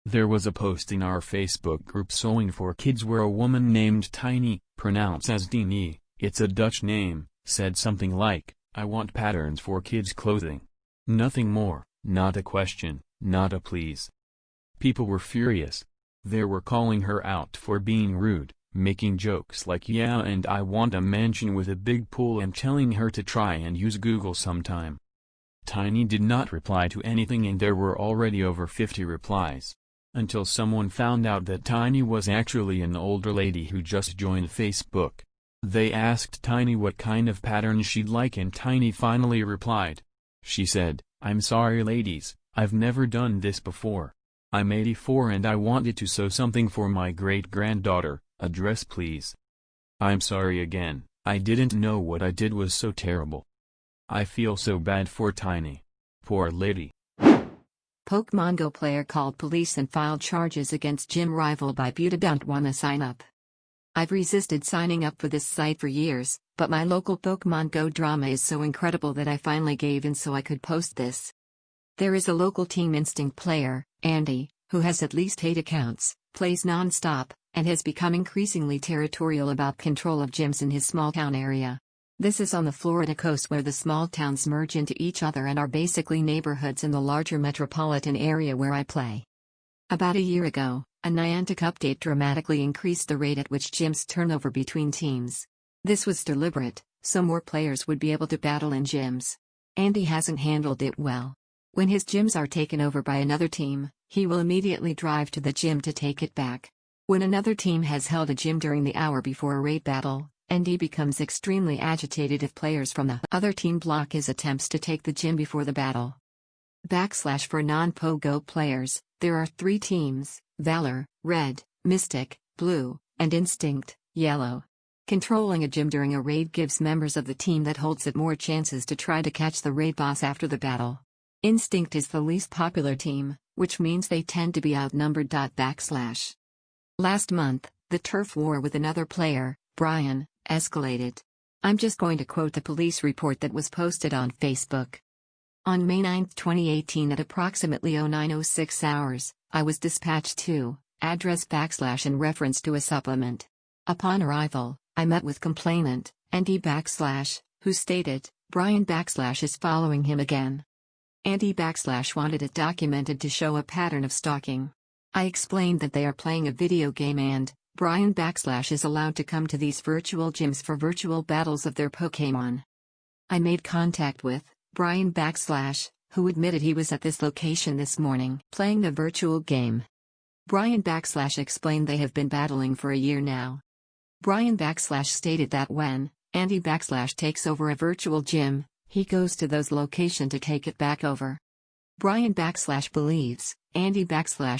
There was a post in our Facebook group Sewing for Kids where a woman named Tiny, pronounced as Dini, it's a Dutch name, said something like, "I want patterns for kids' clothing." Nothing more, not a question, not a please. People were furious. They were calling her out for being rude, making jokes like "yeah and I want a mansion with a big pool" and telling her to try and use Google sometime. Tiny did not reply to anything and there were already over 50 replies. Until someone found out that Tiny was actually an older lady who just joined Facebook. They asked Tiny what kind of patterns she'd like and Tiny finally replied. She said, "I'm sorry ladies, I've never done this before. I'm 84 and I wanted to sew something for my great-granddaughter, a dress please. I'm sorry again, I didn't know what I did was so terrible." I feel so bad for Tiny. Poor lady. Pokémon Go player called police and filed charges against gym rival by butidontwannasignup. I've resisted signing up for this site for years, but my local Pokémon Go drama is so incredible that I finally gave in so I could post this. There is a local Team Instinct player, Andy, who has at least 8 accounts, plays non-stop, and has become increasingly territorial about control of gyms in his small town area. This is on the Florida coast where the small towns merge into each other and are basically neighborhoods in the larger metropolitan area where I play. About a year ago, a Niantic update dramatically increased the rate at which gyms turn over between teams. This was deliberate, so more players would be able to battle in gyms. Andy hasn't handled it well. When his gyms are taken over by another team, he will immediately drive to the gym to take it back. When another team has held a gym during the hour before a raid battle, Andy becomes extremely agitated if players from the other team block his attempts to take the gym before the battle. For non-Pogo players, there are 3 teams: Valor, Red, Mystic, Blue, and Instinct, Yellow. Controlling a gym during a raid gives members of the team that holds it more chances to try to catch the raid boss after the battle. Instinct is the least popular team, which means they tend to be outnumbered. Last month, the turf war with another player, Brian, escalated. I'm just going to quote the police report that was posted on Facebook. On May 9, 2018 at approximately 09:06 hours, I was dispatched to address / in reference to a supplement. Upon arrival, I met with complainant, Andy / who stated, Brian / is following him again. Andy / wanted it documented to show a pattern of stalking. I explained that they are playing a video game and Brian / is allowed to come to these virtual gyms for virtual battles of their Pokémon. I made contact with Brian / who admitted he was at this location this morning playing the virtual game. Brian / explained they have been battling for a year now. Brian / stated that when Andy / takes over a virtual gym, he goes to those locations to take it back over. Brian / believes Andy /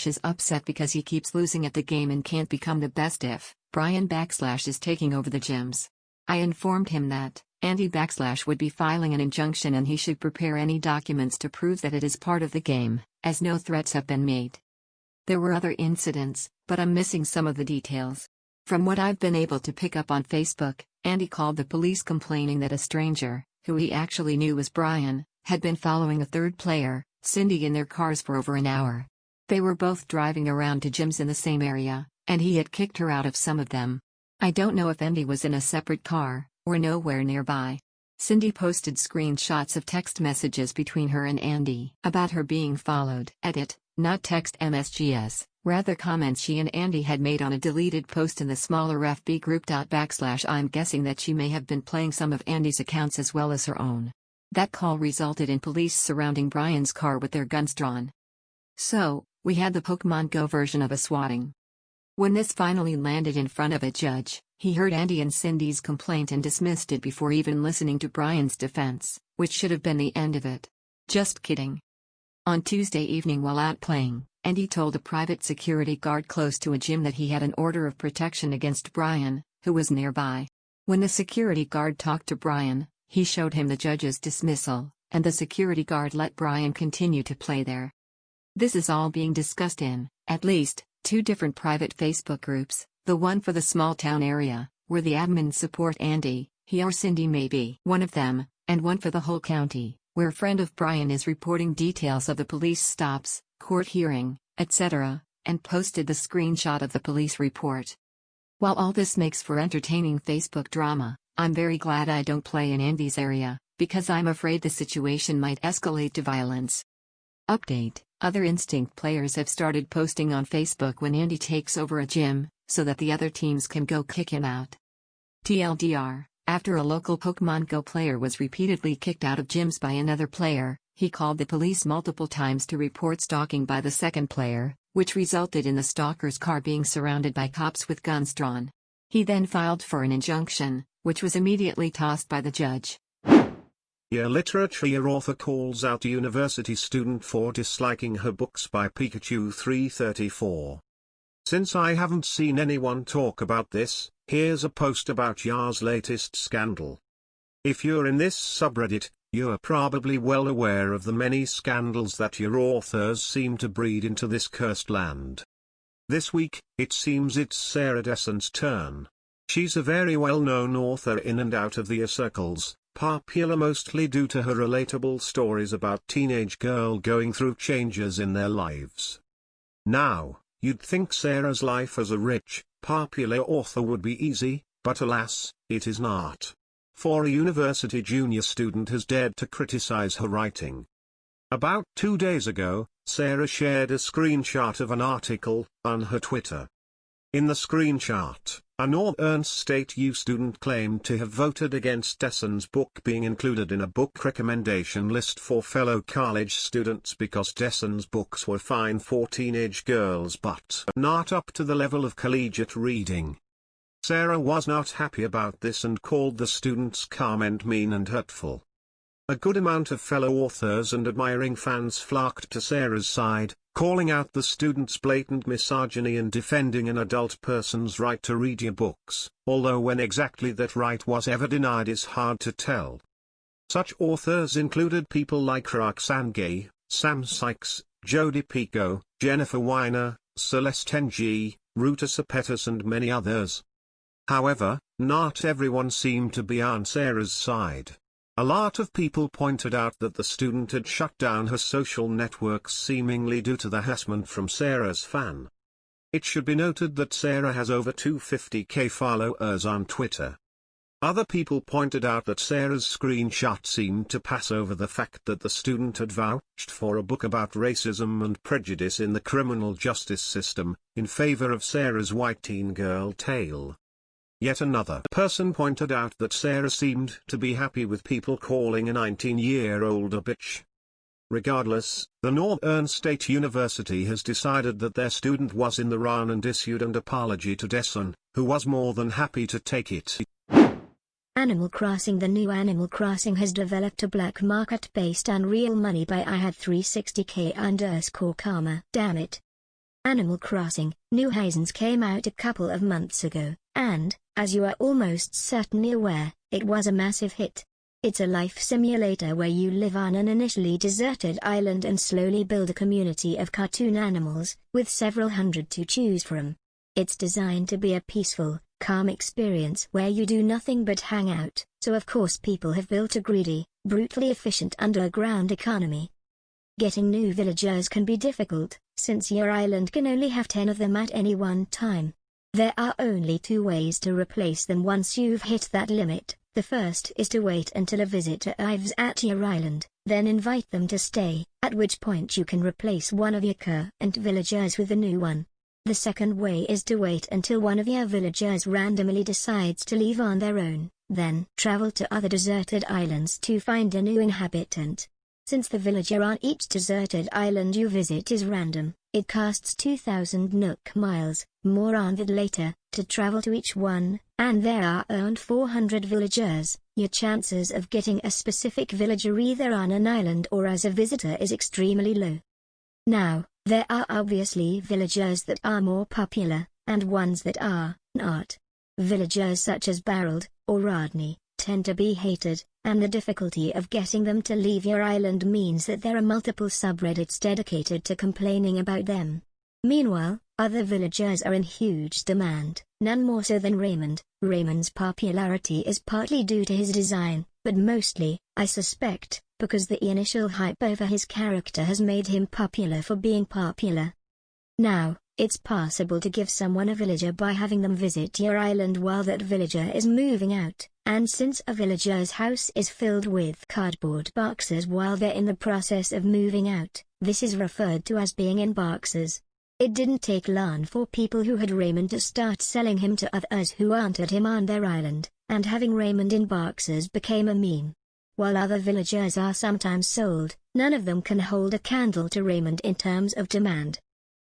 is upset because he keeps losing at the game and can't become the best if Brian / is taking over the gyms. I informed him that Andy / would be filing an injunction and he should prepare any documents to prove that it is part of the game, as no threats have been made. There were other incidents, but I'm missing some of the details. From what I've been able to pick up on Facebook, Andy called the police complaining that a stranger, who he actually knew was Brian, had been following a third player, Cindy, in their cars for over an hour. They were both driving around to gyms in the same area, and he had kicked her out of some of them. I don't know if Andy was in a separate car, or nowhere nearby. Cindy posted screenshots of text messages between her and Andy about her being followed. Edit, not text MSGS, rather comments she and Andy had made on a deleted post in the smaller FB group. / I'm guessing that she may have been playing some of Andy's accounts as well as her own. That call resulted in police surrounding Brian's car with their guns drawn. So, we had the Pokémon Go version of a swatting. When this finally landed in front of a judge, he heard Andy and Cindy's complaint and dismissed it before even listening to Brian's defense, which should have been the end of it. Just kidding. On Tuesday evening while out playing, Andy told a private security guard close to a gym that he had an order of protection against Brian, who was nearby. When the security guard talked to Brian, he showed him the judge's dismissal, and the security guard let Brian continue to play there. This is all being discussed in, at least, 2 different private Facebook groups, the one for the small town area, where the admins support Andy, he or Cindy may be one of them, and one for the whole county, where a friend of Brian is reporting details of the police stops, court hearing, etc., and posted the screenshot of the police report. While all this makes for entertaining Facebook drama, I'm very glad I don't play in Andy's area, because I'm afraid the situation might escalate to violence. Update: other Instinct players have started posting on Facebook when Andy takes over a gym, so that the other teams can go kick him out. TLDR: after a local Pokémon Go player was repeatedly kicked out of gyms by another player, he called the police multiple times to report stalking by the second player, which resulted in the stalker's car being surrounded by cops with guns drawn. He then filed for an injunction, which was immediately tossed by the judge. Year Literature Year Author calls out university student for disliking her books by Pikachu 334. Since I haven't seen anyone talk about this, here's a post about Yar's latest scandal. If you're in this subreddit, you're probably well aware of the many scandals that your authors seem to breed into this cursed land. This week, it seems it's Sarah Descent's turn. She's a very well-known author in and out of the circles, popular mostly due to her relatable stories about teenage girls going through changes in their lives. Now, you'd think Sarah's life as a rich, popular author would be easy, but alas, it is not. For a university junior student has dared to criticize her writing. About 2 days ago, Sarah shared a screenshot of an article on her Twitter. In the screenshot, a Northern State U student claimed to have voted against Desson's book being included in a book recommendation list for fellow college students because Desson's books were fine for teenage girls but not up to the level of collegiate reading. Sarah was not happy about this and called the student's comment mean and hurtful. A good amount of fellow authors and admiring fans flocked to Sarah's side, calling out the student's blatant misogyny and defending an adult person's right to read your books, although when exactly that right was ever denied is hard to tell. Such authors included people like Roxane, Sam Sykes, Jodi Picoult, Jennifer Weiner, Celeste Ng, Ruta Sepetys and many others. However, not everyone seemed to be on Sarah's side. A lot of people pointed out that the student had shut down her social networks seemingly due to the harassment from Sarah's fan. It should be noted that Sarah has over 250k followers on Twitter. Other people pointed out that Sarah's screenshot seemed to pass over the fact that the student had vouched for a book about racism and prejudice in the criminal justice system, in favor of Sarah's white teen girl tale. Yet another person pointed out that Sarah seemed to be happy with people calling a 19-year-old a bitch. Regardless, the Northern State University has decided that their student was in the wrong and issued an apology to Desson, who was more than happy to take it. Animal Crossing. The new Animal Crossing has developed a black market based on real money by ihad360k_karma. Damn it. Animal Crossing, New Horizons came out a couple of months ago, and, as you are almost certainly aware, it was a massive hit. It's a life simulator where you live on an initially deserted island and slowly build a community of cartoon animals, with several hundred to choose from. It's designed to be a peaceful, calm experience where you do nothing but hang out, so of course people have built a greedy, brutally efficient underground economy. Getting new villagers can be difficult, since your island can only have 10 of them at any one time. There are only 2 ways to replace them once you've hit that limit. The first is to wait until a visitor arrives at your island, then invite them to stay, at which point you can replace one of your current villagers with a new one. The second way is to wait until one of your villagers randomly decides to leave on their own, then travel to other deserted islands to find a new inhabitant. Since the villager on each deserted island you visit is random, it costs 2,000 Nook miles, more on that later, to travel to each one, and there are around 400 villagers. Your chances of getting a specific villager either on an island or as a visitor is extremely low. Now, there are obviously villagers that are more popular, and ones that are not. Villagers such as Barreled, or Rodney, tend to be hated, and the difficulty of getting them to leave your island means that there are multiple subreddits dedicated to complaining about them. Meanwhile, other villagers are in huge demand, none more so than Raymond. Raymond's popularity is partly due to his design, but mostly, I suspect, because the initial hype over his character has made him popular for being popular. Now, it's possible to give someone a villager by having them visit your island while that villager is moving out, and since a villager's house is filled with cardboard boxes while they're in the process of moving out, this is referred to as being in boxes. It didn't take long for people who had Raymond to start selling him to others who wanted him on their island, and having Raymond in boxes became a meme. While other villagers are sometimes sold, none of them can hold a candle to Raymond in terms of demand.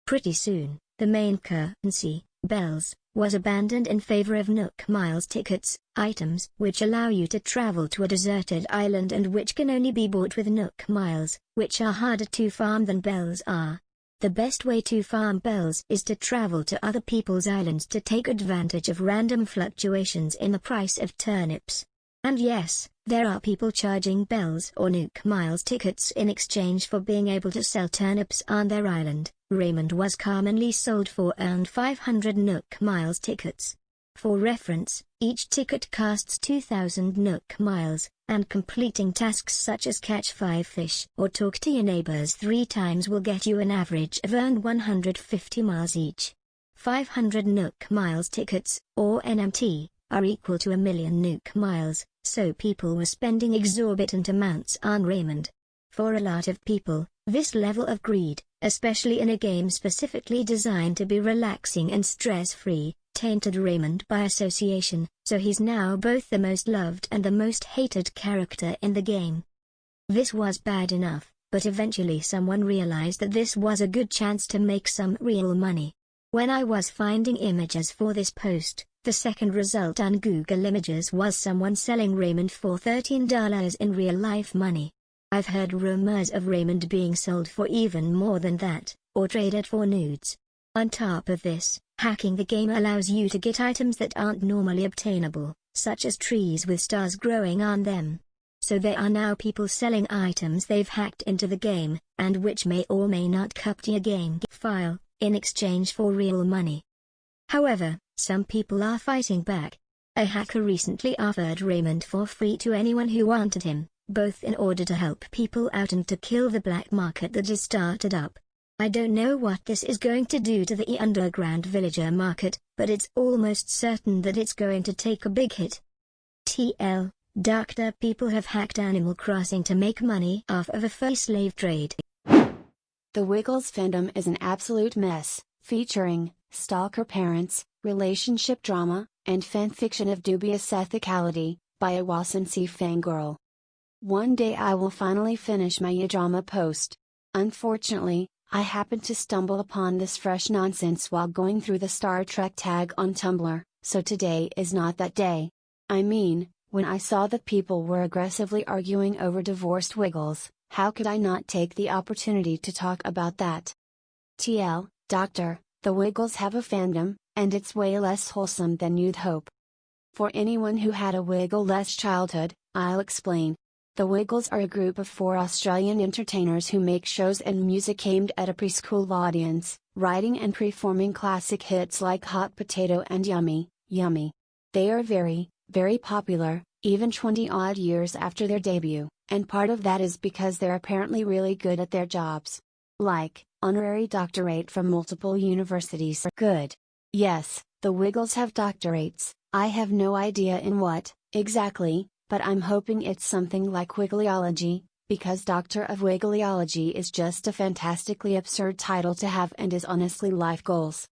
Pretty soon, the main currency, bells, was abandoned in favor of Nook Miles tickets, items which allow you to travel to a deserted island and which can only be bought with Nook Miles, which are harder to farm than bells are. The best way to farm bells is to travel to other people's islands to take advantage of random fluctuations in the price of turnips. And yes, there are people charging bells or Nook Miles tickets in exchange for being able to sell turnips on their island. Raymond was commonly sold for around 500 Nook Miles tickets. For reference, each ticket costs 2,000 Nook miles, and completing tasks such as catch 5 fish or talk to your neighbors 3 times will get you an average of earned 150 miles each. 500 Nook miles tickets, or NMT, are equal to 1,000,000 Nook miles, so people were spending exorbitant amounts on Raymond. For a lot of people, this level of greed, especially in a game specifically designed to be relaxing and stress-free, tainted Raymond by association, so he's now both the most loved and the most hated character in the game. This was bad enough, but eventually someone realized that this was a good chance to make some real money. When I was finding images for this post, the second result on Google Images was someone selling Raymond for $13 in real-life money. I've heard rumors of Raymond being sold for even more than that, or traded for nudes. On top of this, hacking the game allows you to get items that aren't normally obtainable, such as trees with stars growing on them. So there are now people selling items they've hacked into the game, and which may or may not corrupt your game file, in exchange for real money. However, some people are fighting back. A hacker recently offered Raymond for free to anyone who wanted him, both in order to help people out and to kill the black market that is started up. I don't know what this is going to do to the underground villager market, but it's almost certain that it's going to take a big hit. TL, Doctor, people have hacked Animal Crossing to make money off of a fur slave trade. The Wiggles Fandom is an absolute mess, featuring stalker parents, relationship drama, and fanfiction of dubious ethicality, by iwasonceafangirl. One day I will finally finish my drama post. Unfortunately, I happened to stumble upon this fresh nonsense while going through the Star Trek tag on Tumblr, so today is not that day. I mean, when I saw that people were aggressively arguing over divorced Wiggles, how could I not take the opportunity to talk about that? TL, Doctor, the Wiggles have a fandom, and it's way less wholesome than you'd hope. For anyone who had a Wiggle-less childhood, I'll explain. The Wiggles are a group of 4 Australian entertainers who make shows and music aimed at a preschool audience, writing and performing classic hits like Hot Potato and Yummy, Yummy. They are very, very popular, even 20-odd years after their debut, and part of that is because they're apparently really good at their jobs. Like, honorary doctorate from multiple universities. Good. Yes, the Wiggles have doctorates, I have no idea in what, exactly, but I'm hoping it's something like Wigglyology, because Doctor of Wigglyology is just a fantastically absurd title to have and is honestly life goals.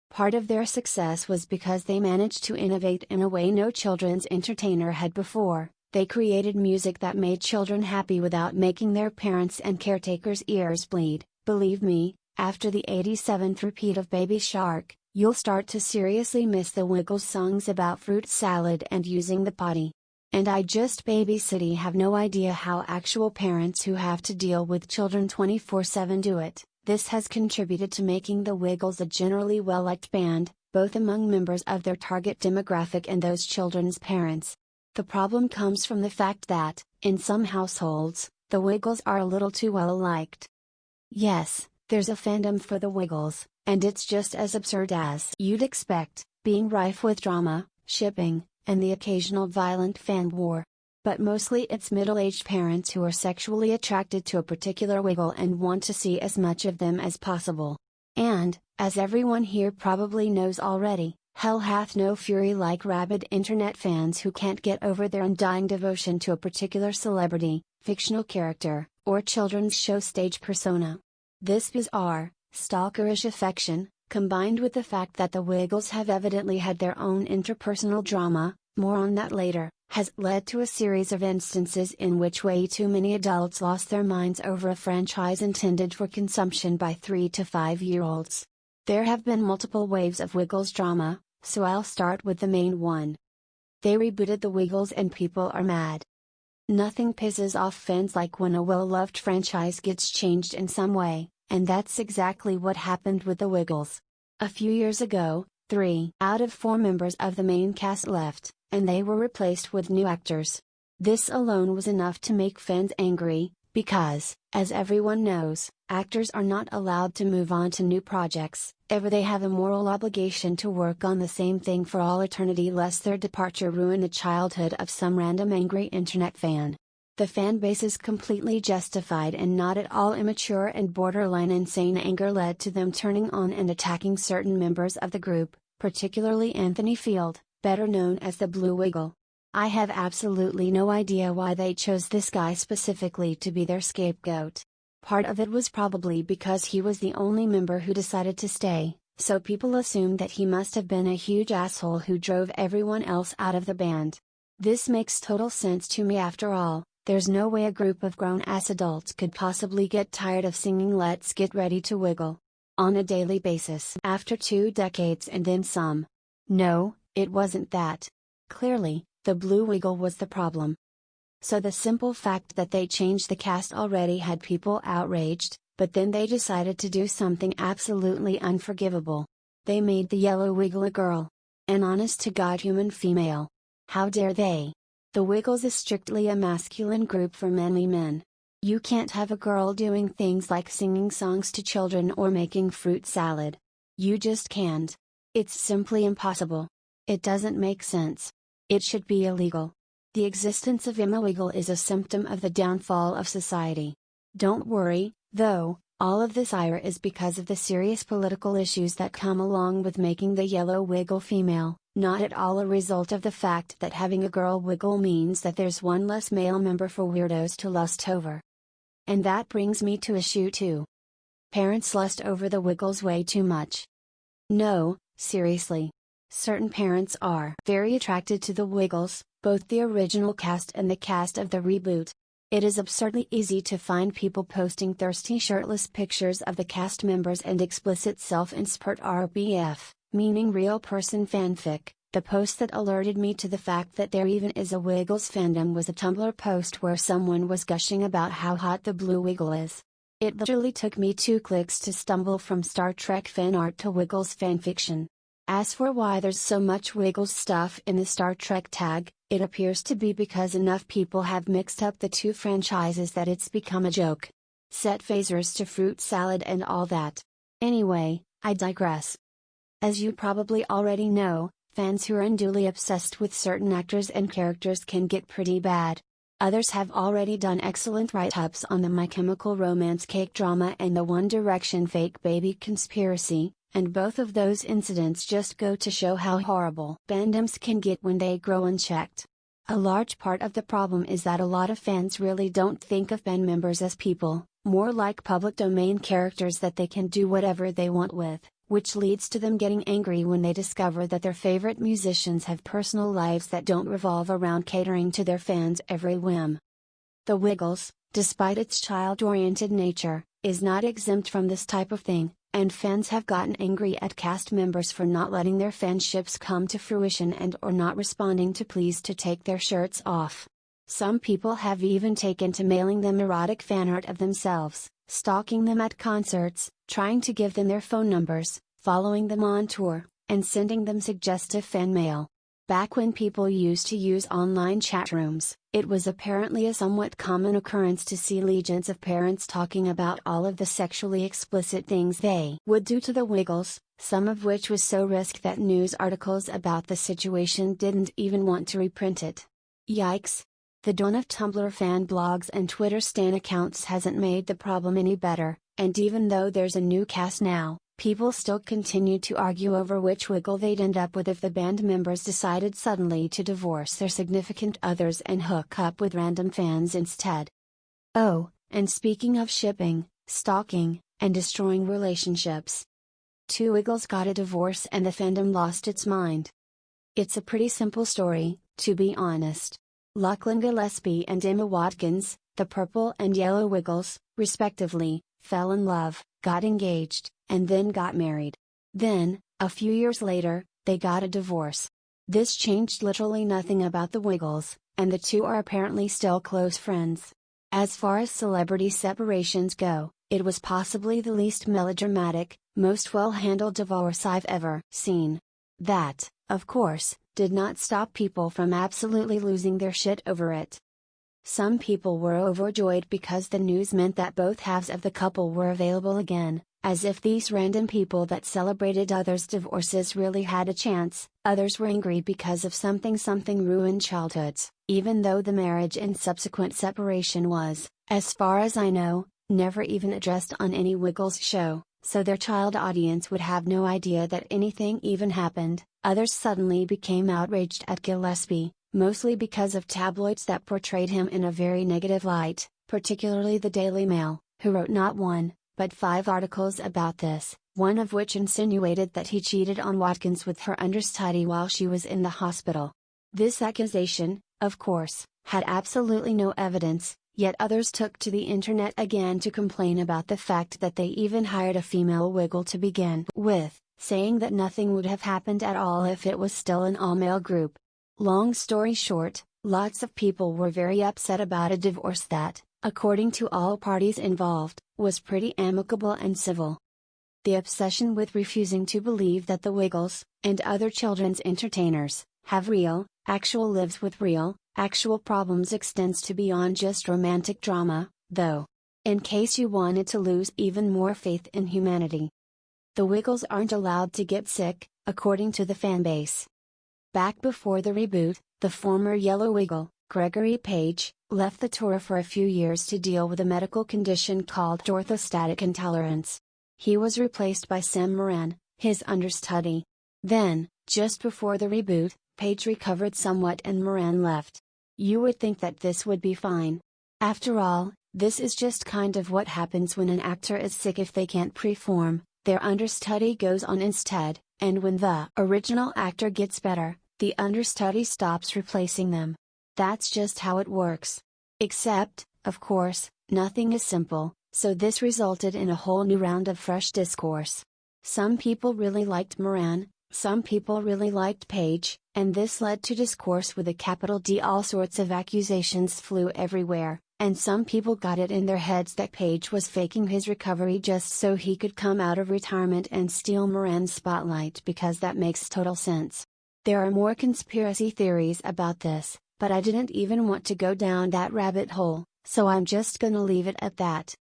Part of their success was because they managed to innovate in a way no children's entertainer had before. They created music that made children happy without making their parents and caretakers' ears bleed. Believe me, after the 87th repeat of Baby Shark, you'll start to seriously miss the Wiggles songs about fruit salad and using the potty. And I just babysitty have no idea how actual parents who have to deal with children 24/7 do it. This has contributed to making the Wiggles a generally well-liked band, both among members of their target demographic and those children's parents. The problem comes from the fact that, in some households, the Wiggles are a little too well-liked. Yes, there's a fandom for the Wiggles, and it's just as absurd as you'd expect, being rife with drama, shipping, and the occasional violent fan war. But mostly it's middle-aged parents who are sexually attracted to a particular Wiggle and want to see as much of them as possible. And, as everyone here probably knows already, hell hath no fury like rabid internet fans who can't get over their undying devotion to a particular celebrity, fictional character, or children's show stage persona. This bizarre, stalkerish affection, combined with the fact that the Wiggles have evidently had their own interpersonal drama, more on that later, has led to a series of instances in which way too many adults lost their minds over a franchise intended for consumption by 3 to 5-year-olds. There have been multiple waves of Wiggles drama, so I'll start with the main one. They rebooted the Wiggles and people are mad. Nothing pisses off fans like when a well-loved franchise gets changed in some way, and that's exactly what happened with the Wiggles. A few years ago, 3 out of 4 members of the main cast left, and they were replaced with new actors. This alone was enough to make fans angry, Because, as everyone knows, actors are not allowed to move on to new projects, ever. They have a moral obligation to work on the same thing for all eternity lest their departure ruin the childhood of some random angry internet fan. The fan base is completely justified and not at all immature, and borderline insane anger led to them turning on and attacking certain members of the group, particularly Anthony Field, better known as the Blue Wiggle. I have absolutely no idea why they chose this guy specifically to be their scapegoat. Part of it was probably because he was the only member who decided to stay, so people assumed that he must have been a huge asshole who drove everyone else out of the band. This makes total sense to me. After all, there's no way a group of grown-ass adults could possibly get tired of singing "Let's Get Ready to Wiggle" on a daily basis after 2 decades and then some. No, it wasn't that. Clearly, the Blue Wiggle was the problem. So the simple fact that they changed the cast already had people outraged, but then they decided to do something absolutely unforgivable. They made the Yellow Wiggle a girl. An honest-to-God human female. How dare they? The Wiggles is strictly a masculine group for manly men. You can't have a girl doing things like singing songs to children or making fruit salad. You just can't. It's simply impossible. It doesn't make sense. It should be illegal. The existence of Emma Wiggle is a symptom of the downfall of society. Don't worry, though, all of this ire is because of the serious political issues that come along with making the Yellow Wiggle female, not at all a result of the fact that having a girl wiggle means that there's one less male member for weirdos to lust over. And that brings me to issue 2. Parents lust over the Wiggles way too much. No, seriously. Certain parents are very attracted to the Wiggles, both the original cast and the cast of the reboot. It is absurdly easy to find people posting thirsty shirtless pictures of the cast members and explicit self-insert RBF, meaning real person fanfic. The post that alerted me to the fact that there even is a Wiggles fandom was a Tumblr post where someone was gushing about how hot the Blue Wiggle is. It literally took me 2 clicks to stumble from Star Trek fan art to Wiggles fanfiction. As for why there's so much Wiggles stuff in the Star Trek tag, it appears to be because enough people have mixed up the 2 franchises that it's become a joke. Set phasers to fruit salad and all that. Anyway, I digress. As you probably already know, fans who are unduly obsessed with certain actors and characters can get pretty bad. Others have already done excellent write-ups on the My Chemical Romance cake drama and the One Direction fake baby conspiracy, and both of those incidents just go to show how horrible fandoms can get when they grow unchecked. A large part of the problem is that a lot of fans really don't think of band members as people, more like public domain characters that they can do whatever they want with, which leads to them getting angry when they discover that their favorite musicians have personal lives that don't revolve around catering to their fans' every whim. The Wiggles, despite its child-oriented nature, is not exempt from this type of thing, and fans have gotten angry at cast members for not letting their fanships come to fruition and or not responding to pleas to take their shirts off. Some people have even taken to mailing them erotic fan art of themselves, stalking them at concerts, trying to give them their phone numbers, following them on tour, and sending them suggestive fan mail. Back when people used to use online chat rooms, it was apparently a somewhat common occurrence to see legions of parents talking about all of the sexually explicit things they would do to the Wiggles, some of which was so risky that news articles about the situation didn't even want to reprint it. Yikes! The dawn of Tumblr fan blogs and Twitter stan accounts hasn't made the problem any better, and even though there's a new cast now, people still continue to argue over which Wiggle they'd end up with if the band members decided suddenly to divorce their significant others and hook up with random fans instead. Oh, and speaking of shipping, stalking, and destroying relationships. 2 Wiggles got a divorce and the fandom lost its mind. It's a pretty simple story, to be honest. Lachlan Gillespie and Emma Watkins, the purple and yellow Wiggles, respectively, fell in love, got engaged, and then got married. Then, a few years later, they got a divorce. This changed literally nothing about the Wiggles, and the 2 are apparently still close friends. As far as celebrity separations go, it was possibly the least melodramatic, most well-handled divorce I've ever seen. That, of course, did not stop people from absolutely losing their shit over it. Some people were overjoyed because the news meant that both halves of the couple were available again, as if these random people that celebrated others' divorces really had a chance. Others were angry because of something ruined childhoods, even though the marriage and subsequent separation was, as far as I know, never even addressed on any Wiggles show, so their child audience would have no idea that anything even happened. Others suddenly became outraged at Gillespie, mostly because of tabloids that portrayed him in a very negative light, particularly the Daily Mail, who wrote not one, but 5 articles about this, one of which insinuated that he cheated on Watkins with her understudy while she was in the hospital. This accusation, of course, had absolutely no evidence, yet others took to the internet again to complain about the fact that they even hired a female Wiggle to begin with, saying that nothing would have happened at all if it was still an all-male group. Long story short, lots of people were very upset about a divorce that, according to all parties involved, was pretty amicable and civil. The obsession with refusing to believe that the Wiggles, and other children's entertainers, have real, actual lives with real, actual problems extends to beyond just romantic drama, though. In case you wanted to lose even more faith in humanity. The Wiggles aren't allowed to get sick, according to the fanbase. Back before the reboot, the former Yellow Wiggle, Gregory Page, left the tour for a few years to deal with a medical condition called orthostatic intolerance. He was replaced by Sam Moran, his understudy. Then, just before the reboot, Page recovered somewhat and Moran left. You would think that this would be fine. After all, this is just kind of what happens when an actor is sick. If they can't perform, their understudy goes on instead, and when the original actor gets better, the understudy stops replacing them. That's just how it works. Except, of course, nothing is simple, so this resulted in a whole new round of fresh discourse. Some people really liked Moran, some people really liked Page, and this led to discourse with a capital D. All sorts of accusations flew everywhere, and some people got it in their heads that Page was faking his recovery just so he could come out of retirement and steal Moran's spotlight, because that makes total sense. There are more conspiracy theories about this, but I didn't even want to go down that rabbit hole, so I'm just gonna leave it at that.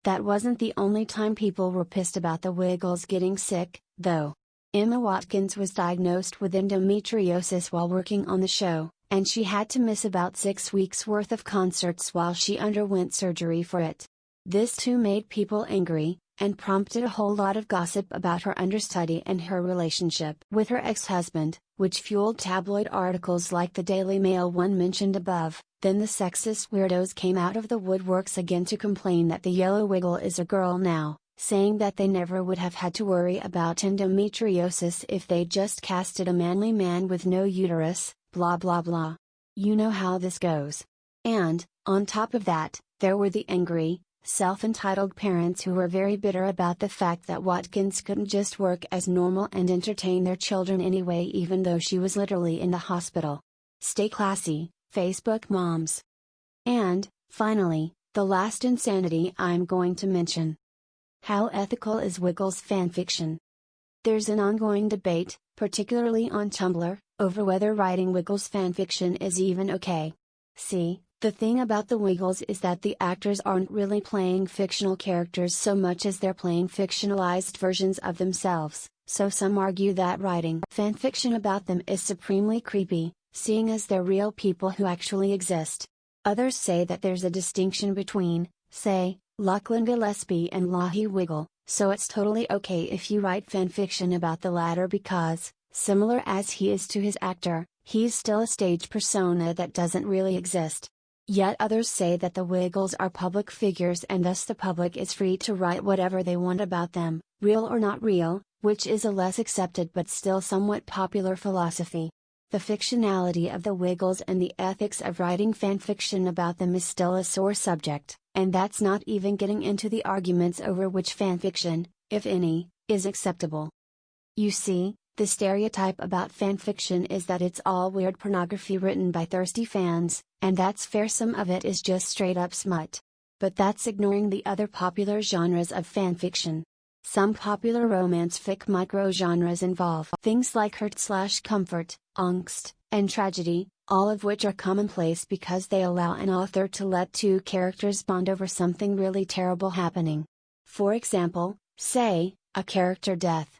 That wasn't the only time people were pissed about the Wiggles getting sick, though. Emma Watkins was diagnosed with endometriosis while working on the show, and she had to miss about 6 weeks' worth of concerts while she underwent surgery for it. This too made people angry, and prompted a whole lot of gossip about her understudy and her relationship with her ex-husband, which fueled tabloid articles like the Daily Mail one mentioned above. Then the sexist weirdos came out of the woodworks again to complain that the Yellow Wiggle is a girl now, saying that they never would have had to worry about endometriosis if they just casted a manly man with no uterus, blah blah blah. You know how this goes. And, on top of that, there were the angry, self-entitled parents who were very bitter about the fact that Watkins couldn't just work as normal and entertain their children anyway, even though she was literally in the hospital. Stay classy, Facebook moms. And, finally, the last insanity I'm going to mention. How ethical is Wiggles fanfiction? There's an ongoing debate, particularly on Tumblr, over whether writing Wiggles fanfiction is even okay. See, the thing about the Wiggles is that the actors aren't really playing fictional characters so much as they're playing fictionalized versions of themselves, so some argue that writing fanfiction about them is supremely creepy, seeing as they're real people who actually exist. Others say that there's a distinction between, say, Lachlan Gillespie and Lahi Wiggle, so it's totally okay if you write fanfiction about the latter because, similar as he is to his actor, he's still a stage persona that doesn't really exist. Yet others say that the Wiggles are public figures and thus the public is free to write whatever they want about them, real or not real, which is a less accepted but still somewhat popular philosophy. The fictionality of the Wiggles and the ethics of writing fanfiction about them is still a sore subject, and that's not even getting into the arguments over which fanfiction, if any, is acceptable. You see, the stereotype about fanfiction is that it's all weird pornography written by thirsty fans, and that's fair. Some of it is just straight up smut. But that's ignoring the other popular genres of fanfiction. Some popular romance fic micro-genres involve things like hurt/comfort, angst, and tragedy, all of which are commonplace because they allow an author to let two characters bond over something really terrible happening. For example, say, a character death.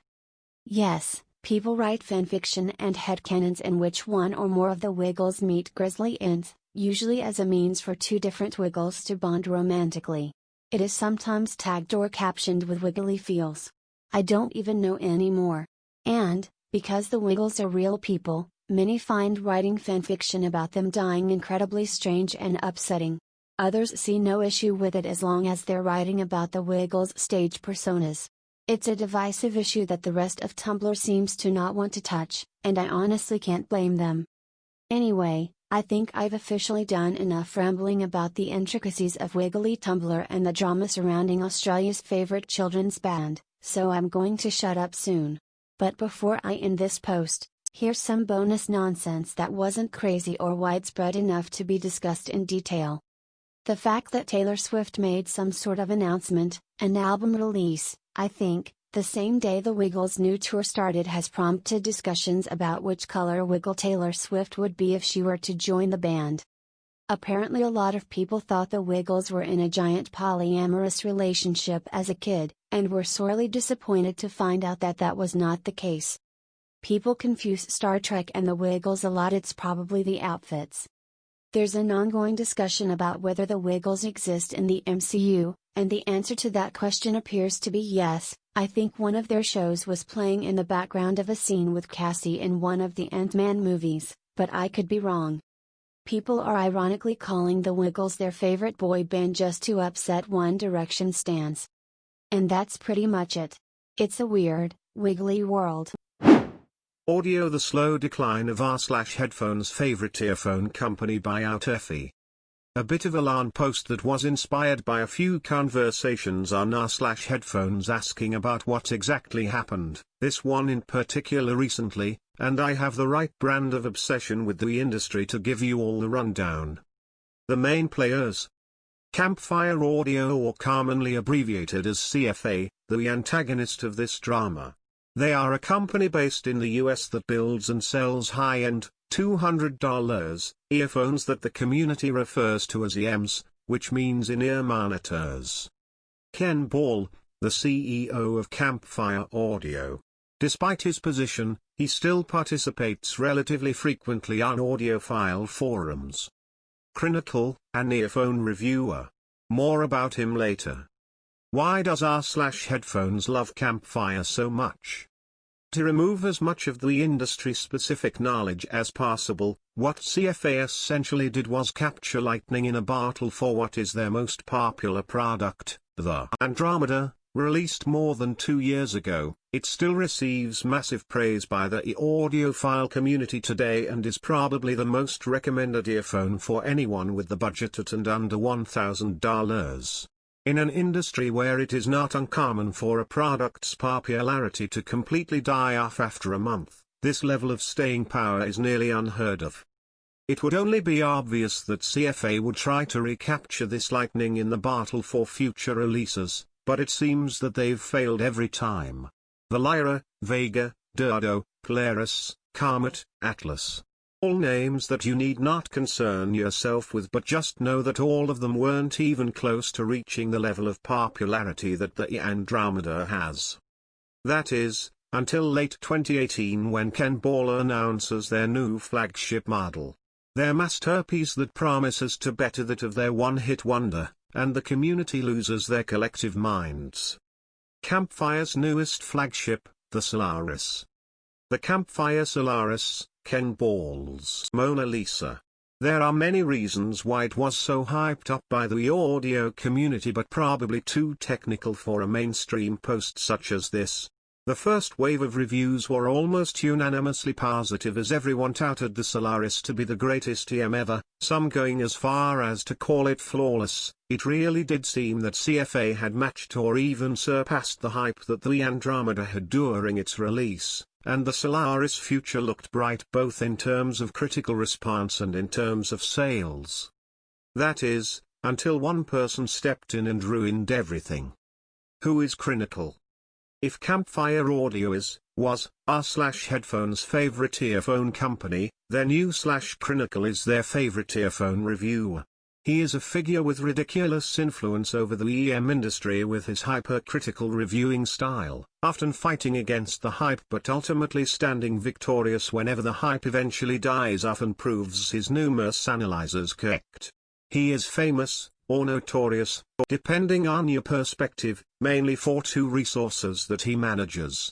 Yes, people write fanfiction and headcanons in which one or more of the Wiggles meet grisly ends, usually as a means for two different Wiggles to bond romantically. It is sometimes tagged or captioned with wiggly feels. I don't even know anymore. And, because the Wiggles are real people, many find writing fanfiction about them dying incredibly strange and upsetting. Others see no issue with it as long as they're writing about the Wiggles' stage personas. It's a divisive issue that the rest of Tumblr seems to not want to touch, and I honestly can't blame them. Anyway, I think I've officially done enough rambling about the intricacies of Wiggly Tumblr and the drama surrounding Australia's favorite children's band, so I'm going to shut up soon. But before I end this post, here's some bonus nonsense that wasn't crazy or widespread enough to be discussed in detail. The fact that Taylor Swift made some sort of announcement, an album release, I think, the same day the Wiggles' new tour started has prompted discussions about which color Wiggle Taylor Swift would be if she were to join the band. Apparently a lot of people thought the Wiggles were in a giant polyamorous relationship as a kid, and were sorely disappointed to find out that that was not the case. People confuse Star Trek and the Wiggles a lot. It's probably the outfits. There's an ongoing discussion about whether the Wiggles exist in the MCU, and the answer to that question appears to be yes. I think one of their shows was playing in the background of a scene with Cassie in one of the Ant-Man movies, but I could be wrong. People are ironically calling the Wiggles their favorite boy band just to upset One Direction stans. And that's pretty much it. It's a weird, wiggly world. Audio: The Slow Decline of r/headphones' favorite earphone company by outerefi. A bit of a LAN post that was inspired by a few conversations on r/headphones asking about what exactly happened, this one in particular recently, and I have the right brand of obsession with the industry to give you all the rundown. The main players: Campfire Audio, or commonly abbreviated as CFA, the antagonist of this drama. They are a company based in the US that builds and sells high-end, $200 earphones that the community refers to as EMs, which means in-ear monitors. Ken Ball, the CEO of Campfire Audio. Despite his position, he still participates relatively frequently on audiophile forums. Critical, an earphone reviewer. More about him later. Why does r/headphones love Campfire so much? To remove as much of the industry-specific knowledge as possible, what CFA essentially did was capture lightning in a bottle for what is their most popular product, the Andromeda. Released more than 2 years ago, it still receives massive praise by the audiophile community today and is probably the most recommended earphone for anyone with the budget at and under $1,000. In an industry where it is not uncommon for a product's popularity to completely die off after a month, this level of staying power is nearly unheard of. It would only be obvious that CFA would try to recapture this lightning in the bottle for future releases, but it seems that they've failed every time. The Lyra, Vega, Dodo, Polaris, Comet, Atlas. All names that you need not concern yourself with, but just know that all of them weren't even close to reaching the level of popularity that the Andromeda has. That is, until late 2018 when Ken Ball announces their new flagship model. Their masterpiece that promises to better that of their one-hit wonder, and the community loses their collective minds. Campfire's newest flagship, the Solaris. The Campfire Solaris, Ken Ball's Mona Lisa. There are many reasons why it was so hyped up by the audio community, but probably too technical for a mainstream post such as this. The first wave of reviews were almost unanimously positive as everyone touted the Solaris to be the greatest EM ever, some going as far as to call it flawless. It really did seem that CFA had matched or even surpassed the hype that the Andromeda had during its release, and the Solaris' future looked bright both in terms of critical response and in terms of sales. That is, until one person stepped in and ruined everything. Who is critical? If Campfire Audio was r/headphone's favorite earphone company, then u/Chronicle is their favorite earphone reviewer. He is a figure with ridiculous influence over the EM industry with his hypercritical reviewing style, often fighting against the hype but ultimately standing victorious whenever the hype eventually dies off and proves his numerous analyzers correct. He is famous, or notorious, depending on your perspective, mainly for two resources that he manages.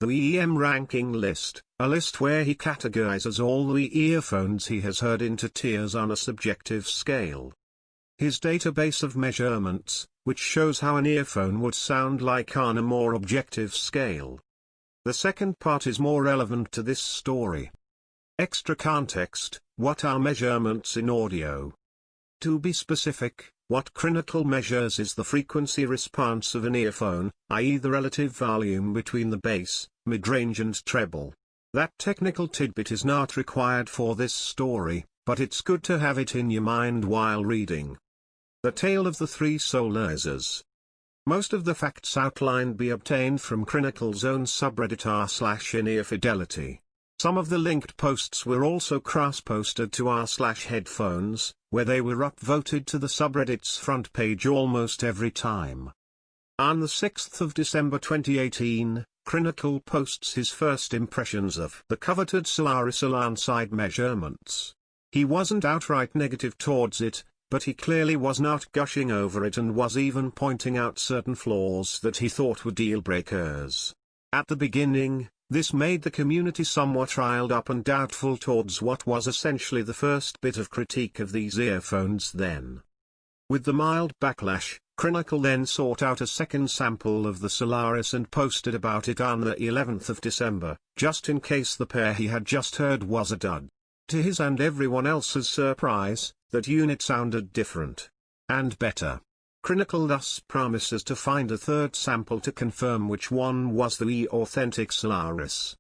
The EM ranking list, a list where he categorizes all the earphones he has heard into tiers on a subjective scale. His database of measurements, which shows how an earphone would sound like on a more objective scale. The second part is more relevant to this story. Extra context: what are measurements in audio? To be specific, what Chronicle measures is the frequency response of an earphone, i.e. the relative volume between the bass, mid-range and treble. That technical tidbit is not required for this story, but it's good to have it in your mind while reading. The Tale of the Three Soul-Ersers. Most of the facts outlined be obtained from Chronicle's own subreddit r/inearfidelity. Some of the linked posts were also cross-posted to r/headphones, where they were upvoted to the subreddit's front page almost every time. On the 6th of December 2018, Chronicle posts his first impressions of the coveted Solaris alongside measurements. He wasn't outright negative towards it, but he clearly was not gushing over it and was even pointing out certain flaws that he thought were deal-breakers. At the beginning, this made the community somewhat riled up and doubtful towards what was essentially the first bit of critique of these earphones then. With the mild backlash, Chronicle then sought out a second sample of the Solaris and posted about it on the 11th of December, just in case the pair he had just heard was a dud. To his and everyone else's surprise, that unit sounded different. And better. Chronicle thus promises to find a third sample to confirm which one was the authentic Solaris.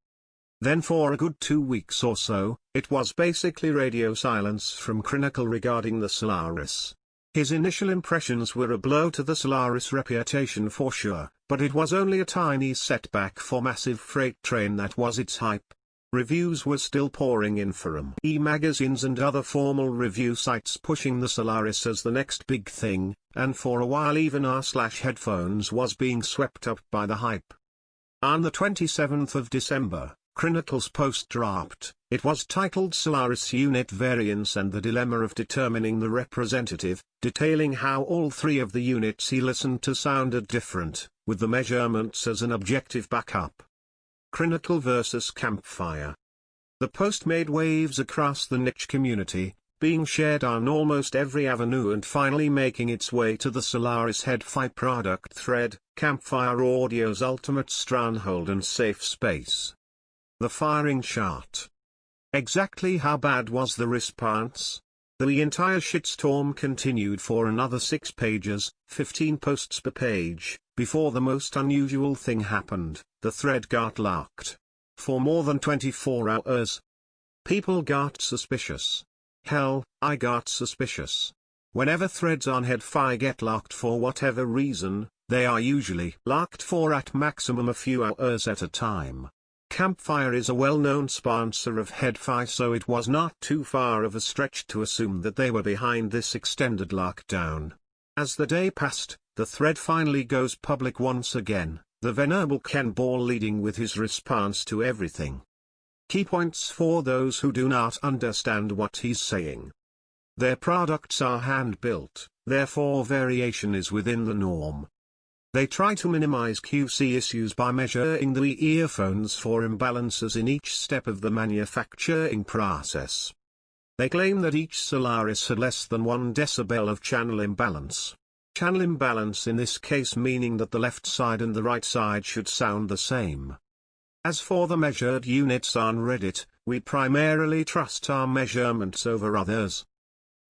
Then for a good 2 weeks or so, it was basically radio silence from Chronicle regarding the Solaris. His initial impressions were a blow to the Solaris reputation for sure, but it was only a tiny setback for massive freight train that was its hype. Reviews were still pouring in from e-magazines and other formal review sites pushing the Solaris as the next big thing, and for a while even r/headphones was being swept up by the hype. On the 27th of December, Chronicle's post dropped. It was titled Solaris Unit Variance and the Dilemma of Determining the Representative, detailing how all three of the units he listened to sounded different, with the measurements as an objective backup. Chronicle vs. Campfire. The post made waves across the niche community, being shared on almost every avenue and finally making its way to the Solaris HeadPhi product thread, Campfire Audio's ultimate stronghold and safe space. The firing chart. Exactly how bad was the response? The entire shitstorm continued for another 6 pages, 15 posts per page, before the most unusual thing happened: the thread got locked. For more than 24 hours. People got suspicious. Hell, I got suspicious. Whenever threads on HeadPhi get locked for whatever reason, they are usually locked for at maximum a few hours at a time. Campfire is a well-known sponsor of HeadPhi, so it was not too far of a stretch to assume that they were behind this extended lockdown. As the day passed, the thread finally goes public once again, the venerable Ken Ball leading with his response to everything. Key points for those who do not understand what he's saying. Their products are hand-built, therefore variation is within the norm. They try to minimize QC issues by measuring the earphones for imbalances in each step of the manufacturing process. They claim that each Solaris had less than 1 decibel of channel imbalance. Channel imbalance in this case meaning that the left side and the right side should sound the same. As for the measured units on Reddit, we primarily trust our measurements over others.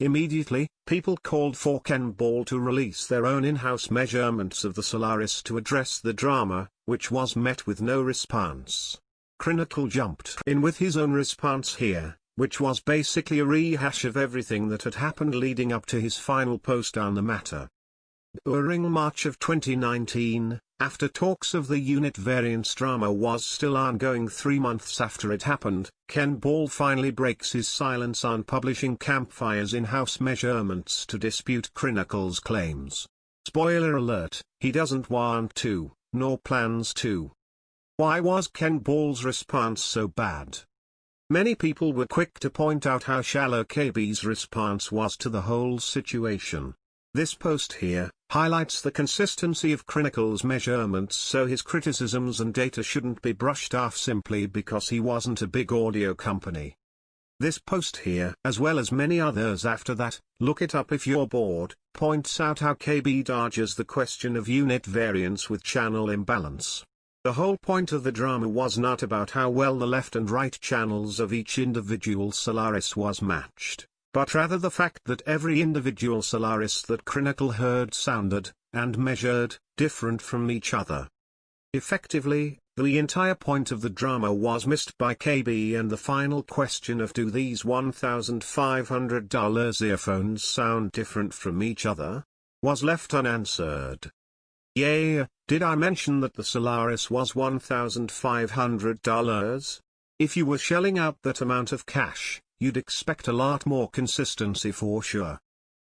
Immediately, people called for Ken Ball to release their own in-house measurements of the Solaris to address the drama, which was met with no response. Chronicle jumped in with his own response here, which was basically a rehash of everything that had happened leading up to his final post on the matter. During March of 2019, After talks of the unit variance drama was still ongoing 3 months after it happened, Ken Ball finally breaks his silence on publishing Campfire's in-house measurements to dispute Chronicle's claims. Spoiler alert, he doesn't want to, nor plans to. Why was Ken Ball's response so bad? Many people were quick to point out how shallow KB's response was to the whole situation. This post here highlights the consistency of Chronicle's measurements, so his criticisms and data shouldn't be brushed off simply because he wasn't a big audio company. This post here, as well as many others after that, look it up if you're bored, points out how KB dodges the question of unit variance with channel imbalance. The whole point of the drama was not about how well the left and right channels of each individual Solaris was matched, but rather the fact that every individual Solaris that Chronicle heard sounded, and measured, different from each other. Effectively, the entire point of the drama was missed by KB, and the final question of do these $1,500 earphones sound different from each other? Was left unanswered. Yeah, did I mention that the Solaris was $1,500? If you were shelling out that amount of cash, you'd expect a lot more consistency for sure.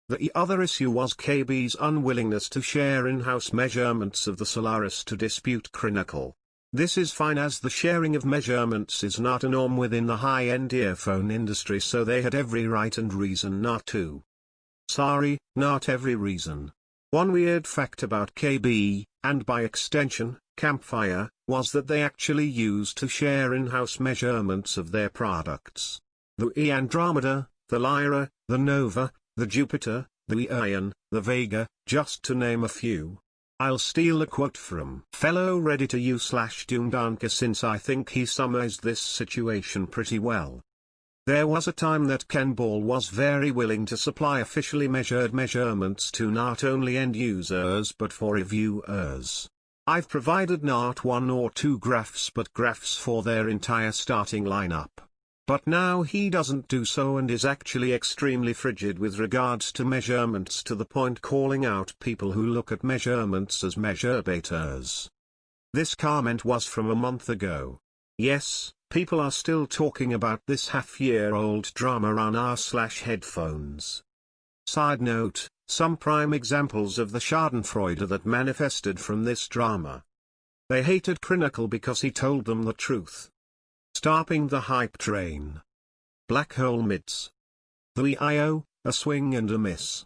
The other issue was KB's unwillingness to share in-house measurements of the Solaris to dispute Chronicle. This is fine, as the sharing of measurements is not a norm within the high-end earphone industry, so they had every right and reason not to. Sorry, not every reason. One weird fact about KB, and by extension, Campfire, was that they actually used to share in-house measurements of their products. The Andromeda, the Lyra, the Nova, the Jupiter, the Ion, the Vega, just to name a few. I'll steal a quote from fellow Reddit/Doomdanka, since I think he summarized this situation pretty well. There was a time that Ken Ball was very willing to supply officially measured measurements to not only end users but for reviewers. I've provided not one or two graphs but graphs for their entire starting lineup. But now he doesn't do so and is actually extremely frigid with regards to measurements, to the point calling out people who look at measurements as measure baiters. This comment was from a month ago. Yes, people are still talking about this half-year-old drama on r/headphones. Side note, some prime examples of the schadenfreude that manifested from this drama. They hated Chronicle because he told them the truth. Stopping the hype train. Black hole mids. The IO, a swing and a miss.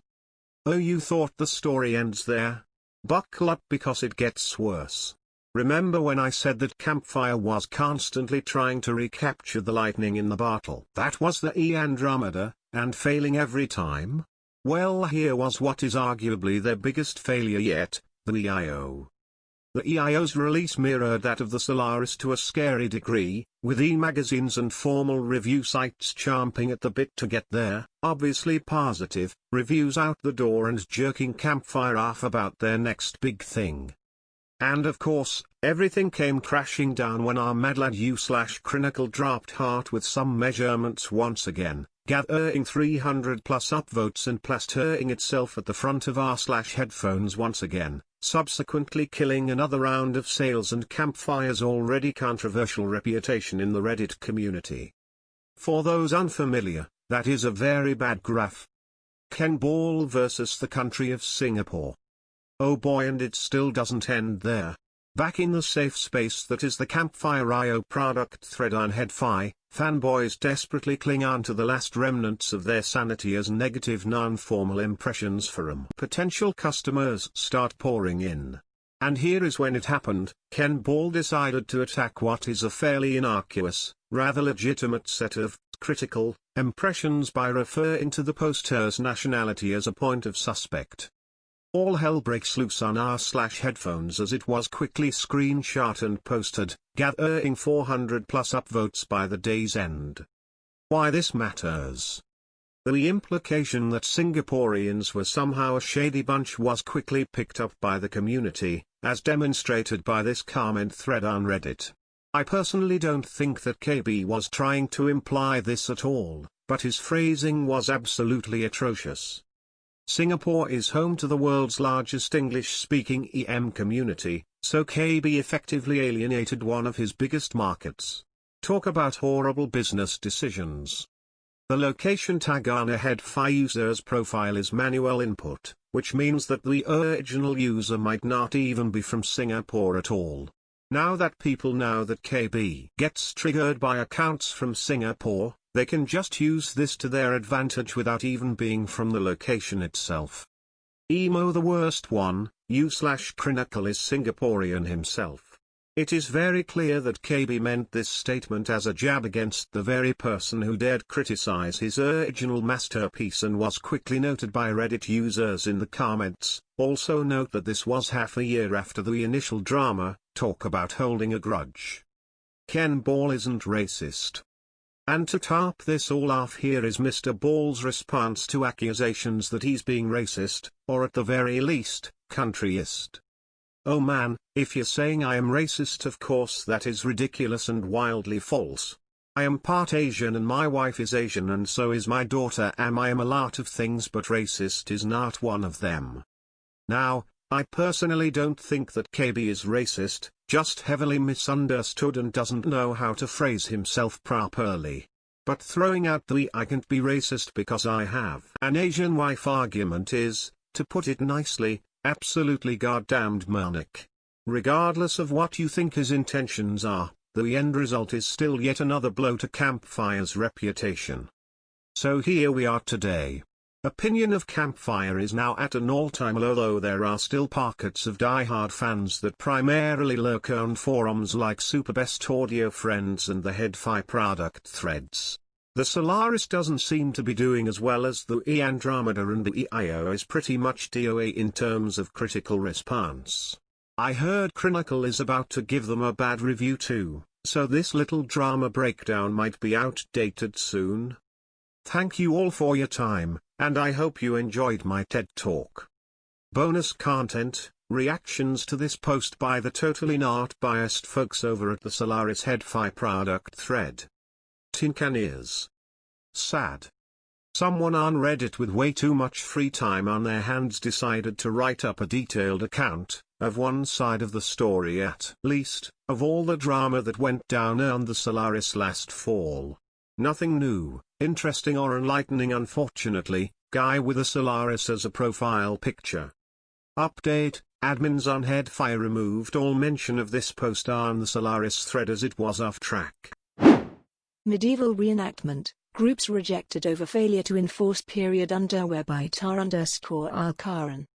Oh, you thought the story ends there? Buckle up, because it gets worse. Remember when I said that Campfire was constantly trying to recapture the lightning in the bottle? That was the Andromeda, and failing every time? Well, here was what is arguably their biggest failure yet, the IO. The EIO's release mirrored that of the Solaris to a scary degree, with e-magazines and formal review sites chomping at the bit to get their, obviously positive, reviews out the door and jerking Campfire off about their next big thing. And of course, everything came crashing down when our madlad U/Chronicle dropped heart with some measurements once again, gathering 300+ upvotes and plastering itself at the front of r/headphones once again, subsequently killing another round of sales and Campfire's already controversial reputation in the Reddit community. For those unfamiliar, that is a very bad graph. Ken Ball versus the country of Singapore. Oh boy, and it still doesn't end there. Back in the safe space that is the Campfire IO product thread on headphone, fanboys desperately cling on to the last remnants of their sanity as negative non-formal impressions from potential customers start pouring in. And here is when it happened. Ken Ball decided to attack what is a fairly innocuous, rather legitimate set of critical impressions by referring to the poster's nationality as a point of suspect. All hell breaks loose on r/headphones as it was quickly screenshot and posted, gathering 400+ upvotes by the day's end. Why this matters? The implication that Singaporeans were somehow a shady bunch was quickly picked up by the community, as demonstrated by this comment thread on Reddit. I personally don't think that KB was trying to imply this at all, but his phrasing was absolutely atrocious. Singapore is home to the world's largest English-speaking EM community, So KB effectively alienated one of his biggest markets. Talk about horrible business decisions. The location tag on a headphone user's profile is manual input, which means that the original user might not even be from Singapore at all. Now that people know that KB gets triggered by accounts from Singapore, they can just use this to their advantage without even being from the location itself. Emo the worst one, u/Crinacle is Singaporean himself. It is very clear that KB meant this statement as a jab against the very person who dared criticize his original masterpiece and was quickly noted by Reddit users in the comments. Also note that this was half a year after the initial drama. Talk about holding a grudge. Ken Ball isn't racist. And to top this all off, here is Mr. Ball's response to accusations that he's being racist, or at the very least, countryist. Oh man, if you're saying I am racist, of course that is ridiculous and wildly false. I am part Asian and my wife is Asian and so is my daughter. I am a lot of things, but racist is not one of them. Now, I personally don't think that KB is racist, just heavily misunderstood and doesn't know how to phrase himself properly. But throwing out the "I can't be racist because I have an Asian wife" argument is, to put it nicely, absolutely goddamned manic. Regardless of what you think his intentions are, the end result is still yet another blow to Campfire's reputation. So here we are today. Opinion of Campfire is now at an all-time low, though there are still pockets of die-hard fans that primarily lurk on forums like Superbest Audio Friends and the Headphone product threads. The Solaris doesn't seem to be doing as well as the Andromeda, and the EIO is pretty much DOA in terms of critical response. I heard Crinacle is about to give them a bad review too, so this little drama breakdown might be outdated soon. Thank you all for your time, and I hope you enjoyed my TED Talk. Bonus content, reactions to this post by the totally not biased folks over at the Solaris Headphone product thread. Tin can is sad. Someone on Reddit with way too much free time on their hands decided to write up a detailed account, of one side of the story at least, of all the drama that went down on the Solaris last fall. Nothing new, interesting or enlightening, unfortunately. Guy with a Solaris as a profile picture. Update: admins on Headphone removed all mention of this post on the Solaris thread as it was off track. Medieval reenactment, groups rejected over failure to enforce underwear by tar_alcaran.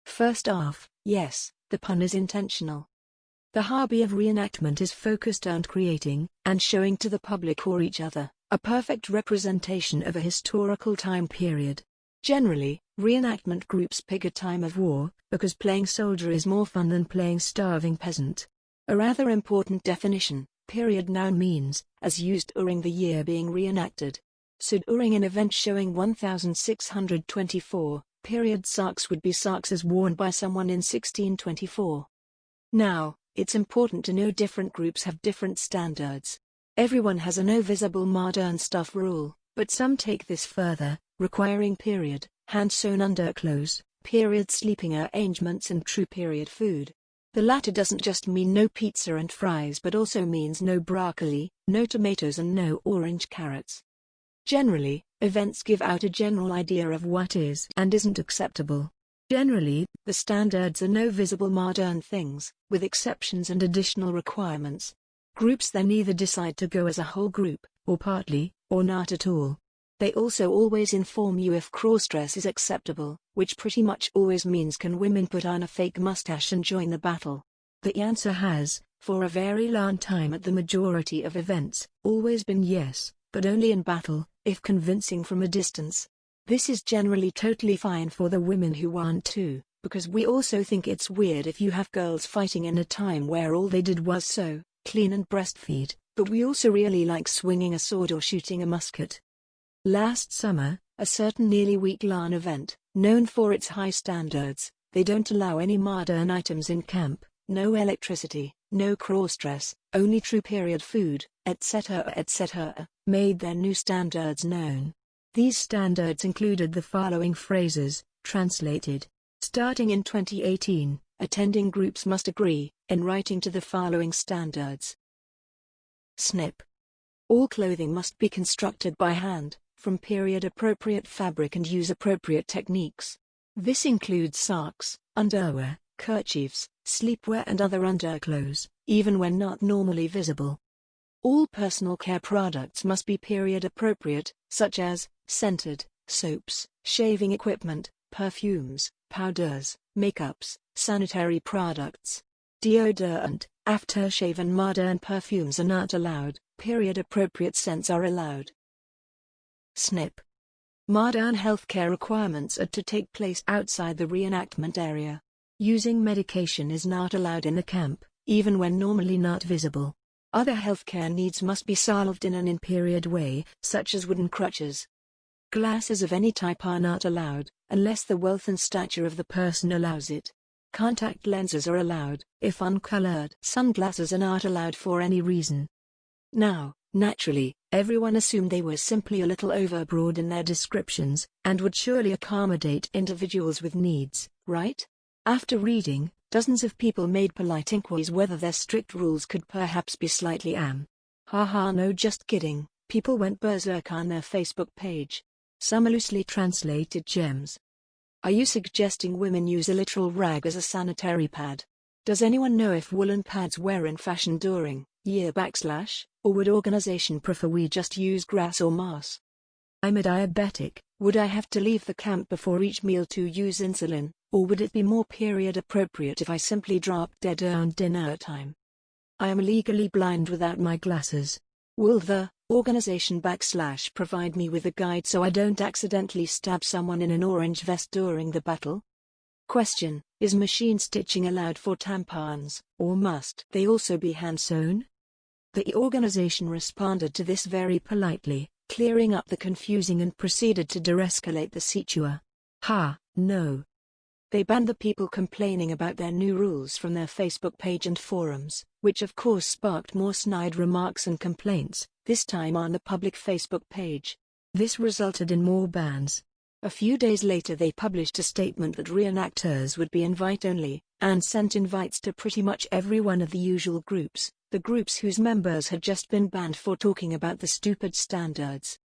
First off, yes, the pun is intentional. The hobby of reenactment is focused on creating, and showing to the public or each other, a perfect representation of a historical time period. Generally, reenactment groups pick a time of war, because playing soldier is more fun than playing starving peasant. A rather important definition, period noun means, as used during the year being reenacted. So during an event showing 1624, period socks would be socks as worn by someone in 1624. Now, it's important to know different groups have different standards. Everyone has a no visible modern stuff rule, but some take this further, requiring period, hand-sewn underclothes, period sleeping arrangements and true period food. The latter doesn't just mean no pizza and fries but also means no broccoli, no tomatoes and no orange carrots. Generally, events give out a general idea of what is and isn't acceptable. Generally, the standards are no visible modern things, with exceptions and additional requirements. Groups then either decide to go as a whole group, or partly, or not at all. They also always inform you if crossdress is acceptable, which pretty much always means can women put on a fake mustache and join the battle. The answer has, for a very long time at the majority of events, always been yes, but only in battle, if convincing from a distance. This is generally totally fine for the women who want to, because we also think it's weird if you have girls fighting in a time where all they did was sew, clean and breastfeed, but we also really like swinging a sword or shooting a musket. Last summer, a certain nearly week-long event, known for its high standards, they don't allow any modern items in camp, no electricity, no crossdress, only true period food, etc., made their new standards known. These standards included the following phrases, translated. Starting in 2018, attending groups must agree, in writing to the following standards. Snip. All clothing must be constructed by hand, from period-appropriate fabric and use appropriate techniques. This includes socks, underwear, kerchiefs, sleepwear and other underclothes, even when not normally visible. All personal care products must be period-appropriate, such as scented, soaps, shaving equipment, perfumes, powders, makeups, sanitary products. Deodorant, aftershave and modern perfumes are not allowed, period-appropriate scents are allowed. Snip. Modern healthcare requirements are to take place outside the reenactment area. Using medication is not allowed in the camp, even when normally not visible. Other healthcare needs must be solved in an in-period way, such as wooden crutches. Glasses of any type are not allowed, unless the wealth and stature of the person allows it. Contact lenses are allowed, if uncolored. Sunglasses are not allowed for any reason. Now, naturally, everyone assumed they were simply a little overbroad in their descriptions, and would surely accommodate individuals with needs, right? After reading, dozens of people made polite inquiries whether their strict rules could perhaps be slightly Haha, no, just kidding. People went berserk on their Facebook page. Some loosely translated gems. Are you suggesting women use a literal rag as a sanitary pad? Does anyone know if woolen pads were in fashion during year / or would organization prefer we just use grass or moss? I'm a diabetic. Would I have to leave the camp before each meal to use insulin, or would it be more period appropriate if I simply dropped dead around dinner time? I am legally blind without my glasses. Will the organization / provide me with a guide so I don't accidentally stab someone in an orange vest during the battle? Question: is machine stitching allowed for tampons, or must they also be hand-sewn? The organization responded to this very politely, clearing up the confusing and proceeded to de-escalate the situation. No. They banned the people complaining about their new rules from their Facebook page and forums, which of course sparked more snide remarks and complaints, this time on the public Facebook page. This resulted in more bans. A few days later they published a statement that reenactors would be invite-only, and sent invites to pretty much every one of the usual groups, the groups whose members had just been banned for talking about the stupid standards.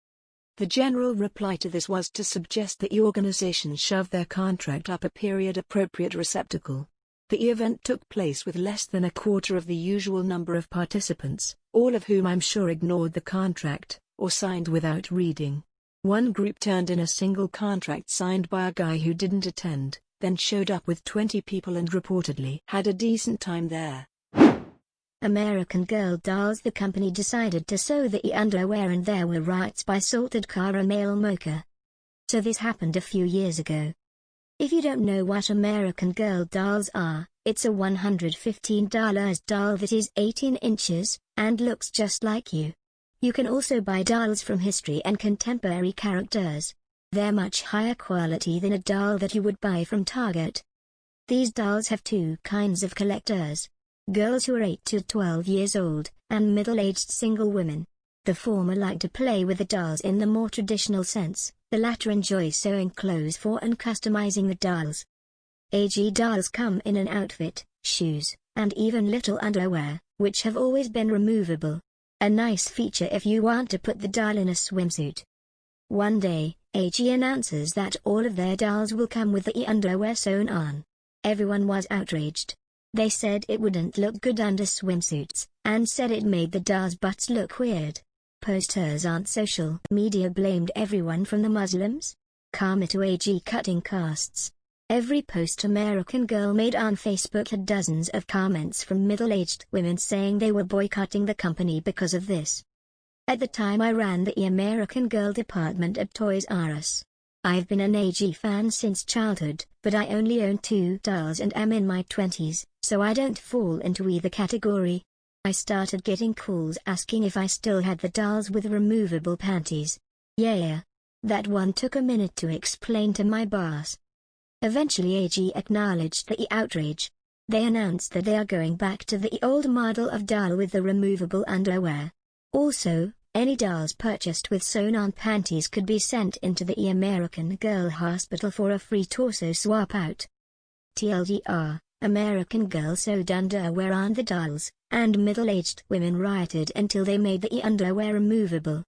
The general reply to this was to suggest that the organization shoved their contract up a period-appropriate receptacle. The event took place with less than a quarter of the usual number of participants, all of whom I'm sure ignored the contract, or signed without reading. One group turned in a single contract signed by a guy who didn't attend, then showed up with 20 people and reportedly had a decent time there. American Girl dolls. The company decided to sew the underwear and there were riots by saltedcaramelmocha. So this happened a few years ago. If you don't know what American Girl dolls are, it's a $115 doll that is 18 inches, and looks just like you. You can also buy dolls from history and contemporary characters. They're much higher quality than a doll that you would buy from Target. These dolls have two kinds of collectors: girls who are 8 to 12 years old, and middle-aged single women. The former like to play with the dolls in the more traditional sense, the latter enjoy sewing clothes for and customizing the dolls. AG dolls come in an outfit, shoes, and even little underwear, which have always been removable. A nice feature if you want to put the doll in a swimsuit. One day, AG announces that all of their dolls will come with the underwear sewn on. Everyone was outraged. They said it wouldn't look good under swimsuits, and said it made the dolls' butts look weird. Posters on social media blamed everyone from the Muslims, Karma to AG cutting costs. Every post American Girl made on Facebook had dozens of comments from middle-aged women saying they were boycotting the company because of this. At the time I ran the American Girl department at Toys R Us. I've been an AG fan since childhood, but I only own 2 dolls and am in my 20s, so I don't fall into either category. I started getting calls asking if I still had the dolls with removable panties. Yeah. That one took a minute to explain to my boss. Eventually AG acknowledged the outrage. They announced that they are going back to the old model of doll with the removable underwear. Also, any dolls purchased with sewn-on panties could be sent into the American Girl Hospital for a free torso swap out. TLDR, American girls sewed underwear on the dolls, and middle-aged women rioted until they made the underwear removable.